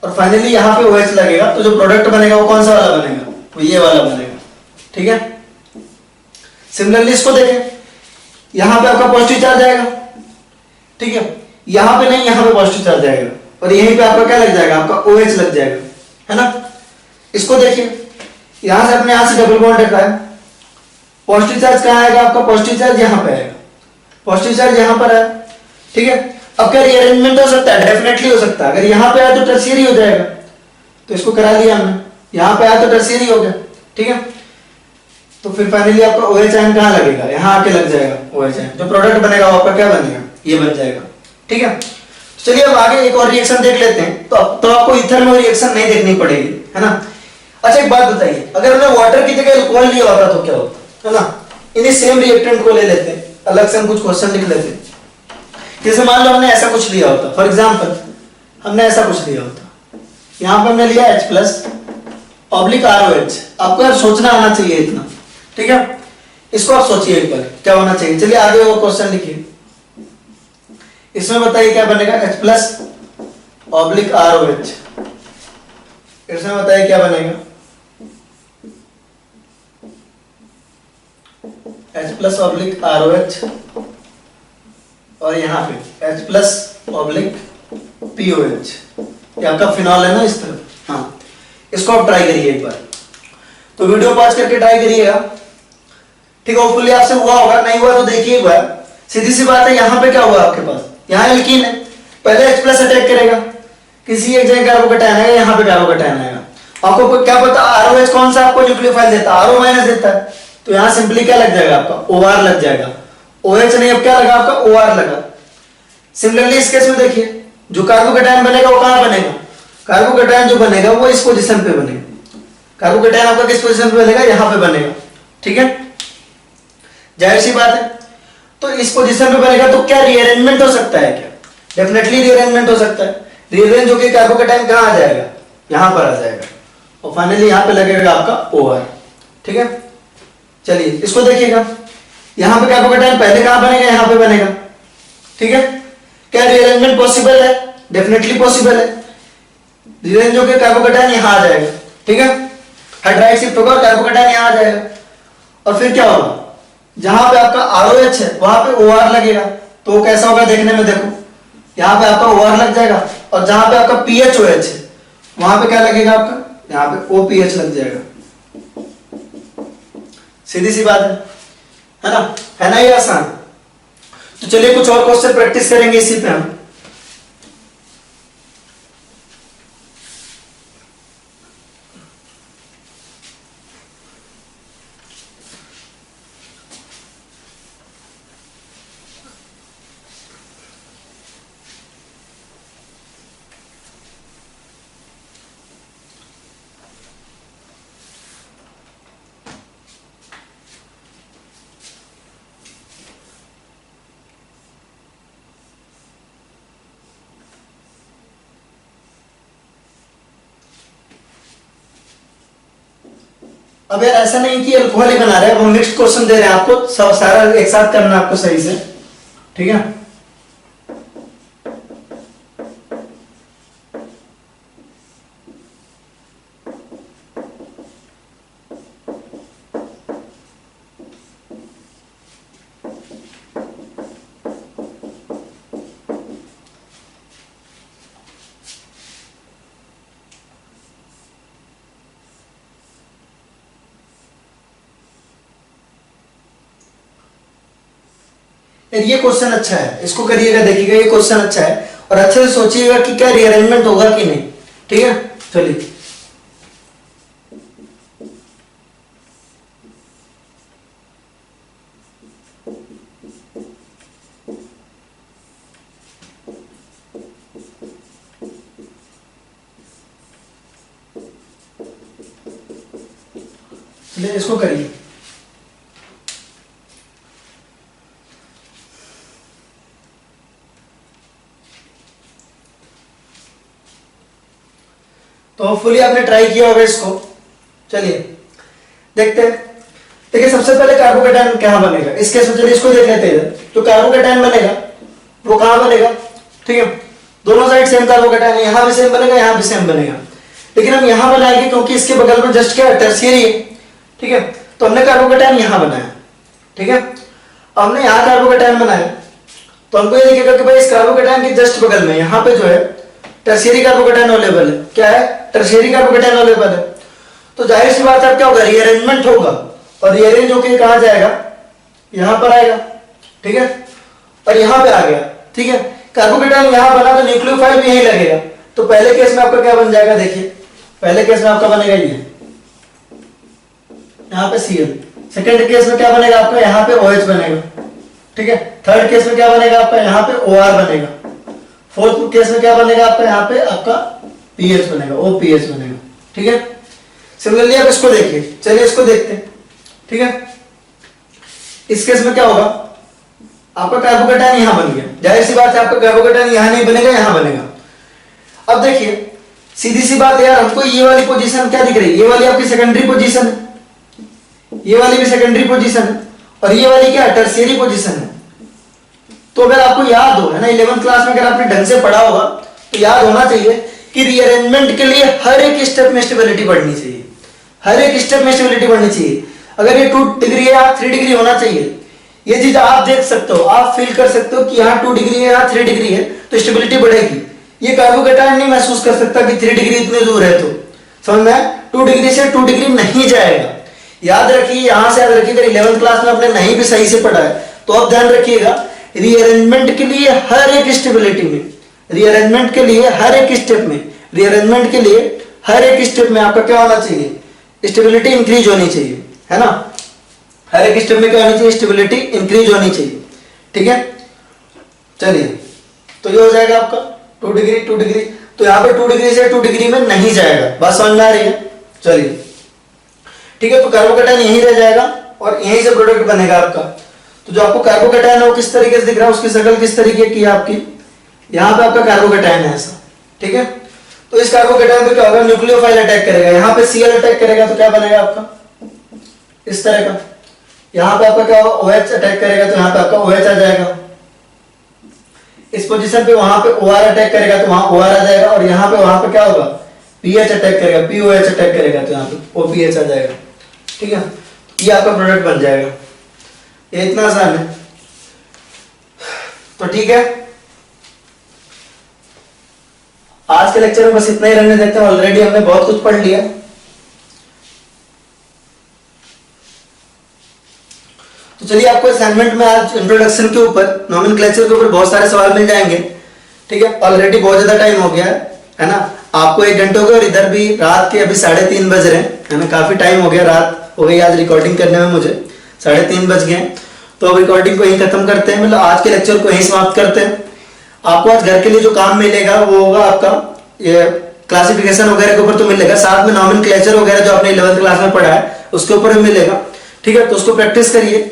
और फाइनली यहां पे OH लगेगा। तो जो प्रोडक्ट बनेगा वो कौन सा वाला बनेगा, वो ये वाला बनेगा, ठीक है। सिमिलरली इसको देखें, यहां पे आपका पॉजिटिव चार्ज आएगा, ठीक है। यहां पे नहीं, यहां पे पॉजिटिव चार्ज आएगा, और यहीं पे आपका क्या लग जाएगा, आपका OH लग जाएगा, है ना। इसको देखिए, यहां से अपने यहां से डबल बॉन्ड रखा है, पॉजिटिव चार्ज कहां आएगा आपका, पॉजिटिव चार्ज यहां पे आएगा, पॉजिटिव चार्ज यहां पर है, ठीक है। अब क्या रीअरेंजमेंट हो सकता है, डेफिनेटली हो सकता है। अगर यहां पे आया तो टर्शियरी हो जाएगा, तो इसको करा लिया हमने, यहां पे आया तो टर्शियरी हो गया, ठीक है। तो फिर फाइनली आपका OH आयन कहां लगेगा, यहां आके लग जाएगा OH आयन। जो प्रोडक्ट बनेगा वो आपका क्या बनेगा, ये बन जाएगा, ठीक है। चलिए अब आगे एक और रिएक्शन देख लेते हैं। तो आपको ईथर में रिएक्शन नहीं देखनी पड़ेगी, है ना। अच्छा एक बात बताइए, अगर हमने वाटर की जगह अल्कोहल लिया होता तो क्या होता, है ना। इन्हीं सेम रिएक्टेंट को ले लेते हैं, अलग से हम कुछ क्वेश्चन लिख लेते हैं। जैसे मान लो हमने ऐसा कुछ लिया होता, फॉर एग्जाम्पल हमने ऐसा कुछ लिया होता, यहां पर हमने लिया H+ ऑब्लिक ROH। आपको यार सोचना आना चाहिए इतना, ठीक है। इसको आप सोचिए एक बार क्या होना चाहिए। चलिए आगे वो क्वेश्चन लिखिए, इसमें बताइए क्या बनेगा, H+ ऑब्लिक ROH। इसमें बताइए क्या बनेगा, H+ ऑब्लिक ROH, और यहाँ पे H+ ऑब्लिक POH। ये आपका फिनॉल है ना इस तरफ, हाँ। इसको आप ट्राई करिए एक बार, तो वीडियो पॉज करके ट्राई करिएगा, ठीक है। होपफुली आपसे हुआ होगा, नहीं हुआ तो देखिए एक बार। सीधी सी बात है, यहाँ पे क्या हुआ आपके पास, यहाँ एल्कीन है, पहले H+ अटैक करेगा, किसी एक जगह कार्बोकेटायन आएगा, यहाँ पे कार्बोकेटायन आएगा। आपको क्या पता ROH कौन सा आपको न्यूक्लियोफाइल देता है, RO- देता है, तो यहाँ सिंपली क्या लग जाएगा आपका, OR लग जाएगा। OH नहीं, अब क्या लगा आपका, OR लगा। सिमिलरली इस केस में देखिए, जो कार्बोकेटायन बनेगा वो कहां बनेगा, कार्बोकेटायन जो बनेगा वो इस पोजीशन पे बनेगा। कार्बोकेटायन आपका किस पोजीशन पे बनेगा, यहां पे बनेगा, ठीक है। जाहिर सी बात है, तो इस पोजीशन पे बनेगा, तो क्या रीअरेंजमेंट हो सकता है क्या, डेफिनेटली रीअरेंजमेंट हो सकता है। रीअरेंज होकर कार्बोकेटायन कहां आ जाएगा, यहां पर आ जाएगा, और फाइनली यहां पे लगेगा आपका OR, ठीक है। चलिए इसको देखिएगा, यहां पे कार्बोकेटायन पहले कहां बनेगा, यहां पे बनेगा, ठीक है। क्या रीअरेंजमेंट पॉसिबल है? डेफिनेटली पॉसिबल है। रीअरेंज होकर कार्बोकैटायन यहाँ आ जाएगा, ठीक है, हाइड्राइड शिफ्ट होगा और कार्बोकैटायन यहाँ आ जाएगा। और फिर क्या होगा, जहां पे आपका ROH है वहां पे OR लगेगा, तो वो कैसा होगा देखने में, देखो यहाँ पे आपका OR लग जाएगा, और जहां पे आपका PHOH है वहां पे क्या लगेगा आपका, यहाँ पे OPH लग जाएगा। सीधी सी बात है ना, है ना ये आसान। तो चलिए कुछ और क्वेश्चन प्रैक्टिस करेंगे इसी पे हम। अब यार ऐसा नहीं कि अल्कोहल ही बना रहे हैं, अब हम मिक्स्ड क्वेश्चन दे रहे हैं आपको, सब सारा एक साथ करना आपको सही से, ठीक है। ये क्वेश्चन अच्छा है, इसको करिएगा, देखिएगा ये क्वेश्चन अच्छा है, और अच्छे से सोचिएगा कि क्या रीअरेंजमेंट होगा कि नहीं, ठीक है। चलिए चलिए इसको करिए। तो होपफुली आपने ट्राई किया होगा इसको। चलिए देखते हैं। देखिए सबसे पहले कार्बोकैटायन कहाँ बनेगा, इस केस में चलिए इसको देख लेते हैं। तो कार्बोकैटायन बनेगा वो कहाँ बनेगा, ठीक है, दोनों साइड सेम कार्बोकैटायन है, यहाँ भी सेम बनेगा, यहाँ भी सेम बनेगा, लेकिन हम यहाँ बनाएंगे क्योंकि इसके बगल में जस्ट क्या टर्शियरी है, ठीक है। तो हमने कार्बोकैटायन यहाँ बनाया, ठीक है। हमने यहाँ कार्बोकैटायन बनाया, तो हमको ये दिखेगा कि भाई इस कार्बोकैटायन के जस्ट बगल में यहाँ पे जो है टर्शियरी कार्बोकैटायन अवेलेबल है। क्या है, टर्शियरी कार्बोकैटायन अवेलेबल है। तो जाहिर सी बात है क्या होगा, रीअरेंजमेंट होगा, और रीअरेंज होकर कहाँ जाएगा, यहाँ पर आएगा, ठीक है, और यहाँ पे आ गया, ठीक है। कार्बोकैटायन यहाँ बना तो न्यूक्लियोफाइल भी यही लगेगा। तो पहले केस में आपका क्या बन जाएगा, देखिए पहले केस में आपका बनेगा ये यहाँ पे Cl, सेकेंड केस में क्या बनेगा आपका, यहाँ पे OH बनेगा, ठीक है। थर्ड केस में क्या बनेगा आपका, यहाँ पे OR बनेगा। फोर्थ केस में क्या बनेगा आपका, यहाँ पे आपका पीएच बनेगा, OPH बनेगा, ठीक है। सिमिलरली आप इसको देखिए, चलिए इसको देखते हैं, ठीक है। इस केस में क्या होगा, आपका कार्बोकैटायन यहां बन गया, जाहिर सी बात है आपका कार्बोकैटायन यहां नहीं बनेगा, यहां बनेगा। अब देखिए सीधी सी बात है यार, हमको ये वाली पोजीशन क्या दिख रही है, ये वाली आपकी सेकेंडरी पोजीशन है, ये वाली भी सेकेंडरी पोजीशन है, और ये वाली क्या है, टर्शियरी पोजीशन है। तो अगर आपको याद हो, है ना, 11th क्लास में अगर आपने ढंग से पढ़ा होगा तो याद होना चाहिए कि रीअरेंजमेंट के लिए हर एक स्टेप में स्टेबिलिटी बढ़नी चाहिए, हर एक स्टेप में स्टेबिलिटी बढ़नी चाहिए। अगर ये 2 डिग्री है, यहाँ 3 डिग्री होना चाहिए। ये चीज आप देख सकते हो, आप फील कर सकते हो कि यहाँ 2 डिग्री है, यहाँ 3 डिग्री है, तो स्टेबिलिटी बढ़ेगी। ये कार्बोकैटायन नहीं महसूस कर सकता कि 3 डिग्री इतने दूर है, तो समझ में 2 डिग्री से 2 डिग्री नहीं जाएगा। याद रखिए, यहां से याद रखिए, अगर 11th क्लास में आपने नहीं भी सही से पढ़ा है तो आप ध्यान रखिएगा, रीअरेंजमेंट के लिए हर एक स्टेबिलिटी में, रीअरेंजमेंट के लिए हर एक स्टेप में, रीअरेंजमेंट के लिए हर एक स्टेप में आपका क्या होना चाहिए, स्टेबिलिटी इंक्रीज होनी चाहिए, है ना। हर एक स्टेप में क्या होनी चाहिए, स्टेबिलिटी इंक्रीज होनी चाहिए, ठीक है। चलिए तो ये हो जाएगा आपका 2 डिग्री 2 डिग्री, तो यहाँ पे 2 डिग्री से 2 डिग्री में नहीं जाएगा, बात समझ में आ रही है। चलिए ठीक है, तो कार्बोकैटायन यहीं रह जाएगा और यहीं से प्रोडक्ट बनेगा आपका। तो जो आपको कार्बोकैटायन है वो किस तरीके से दिख रहा है, उसकी शक्ल किस तरीके की है आपकी, यहाँ पे आपका कार्बोकैटायन है ऐसा, ठीक है। तो इस कार्बोकैटायन पे क्या होगा, न्यूक्लियोफाइल अटैक करेगा, यहाँ पे Cl अटैक करेगा तो क्या बनेगा आपका इस तरह का। यहाँ पे आपका क्या होगा, OH अटैक करेगा तो यहाँ पे आपका OH आ जाएगा। इस पोजीशन पे वहां पे OR अटैक करेगा तो वहां OR आ जाएगा, और यहाँ पे वहां पे क्या होगा, PH अटैक करेगा, POH अटैक करेगा तो यहाँ पे OPH आ जाएगा। ठीक है, ये आपका प्रोडक्ट बन जाएगा। ये इतना आसान है। तो ठीक है, आज के लेक्चर में बस इतना ही रहने देते हैं, ऑलरेडी हमने बहुत कुछ पढ़ लिया। तो चलिए, आपको असाइनमेंट में आज इंट्रोडक्शन के ऊपर, नोमेनक्लेचर के ऊपर बहुत सारे सवाल मिल जाएंगे। ठीक है, ऑलरेडी बहुत ज्यादा टाइम हो गया है ना, आपको 1 घंटे हो गया, और इधर भी रात के अभी 3:30 बज रहे हैं, है ना, काफी टाइम हो गया, रात हो गई आज रिकॉर्डिंग करने में मुझे, 3:30 बज गए। तो अब रिकॉर्डिंग को यहीं खत्म करते हैं, मतलब आज के लेक्चर को यहीं समाप्त करते हैं। आपको आज घर के लिए जो काम मिलेगा वो होगा आपका ये क्लासिफिकेशन वगैरह के ऊपर तो मिलेगा, साथ में नोमेनक्लेचर वगैरह जो आपने 11th क्लास में पढ़ा है उसके ऊपर भी मिलेगा। ठीक है, तो उसको प्रैक्टिस करिए।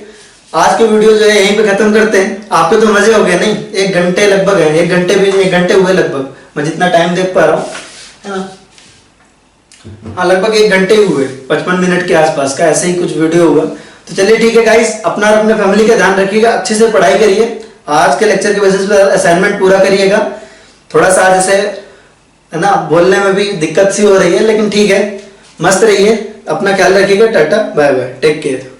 आज के वीडियो जो है यहीं पे खत्म करते हैं। आपके तो मजे हो गए नहीं, 1 घंटे लगभग है, 1 घंटे भी 1 घंटे हुए लगभग, मैं जितना टाइम देख पा रहा हूँ, है ना, हाँ लगभग 1 घंटे ही हुए, 55 मिनट के आसपास का ऐसे ही कुछ वीडियो हुआ। तो चलिए ठीक है गाइस, अपना और अपने फैमिली का ध्यान रखिएगा, अच्छे से पढ़ाई करिए, आज के लेक्चर के बेसिस पर असाइनमेंट पूरा करिएगा। थोड़ा सा जैसे है ना बोलने में भी दिक्कत सी हो रही है, लेकिन ठीक है, मस्त रहिए, अपना ख्याल रखिएगा। टाटा बाय बाय, टेक केयर।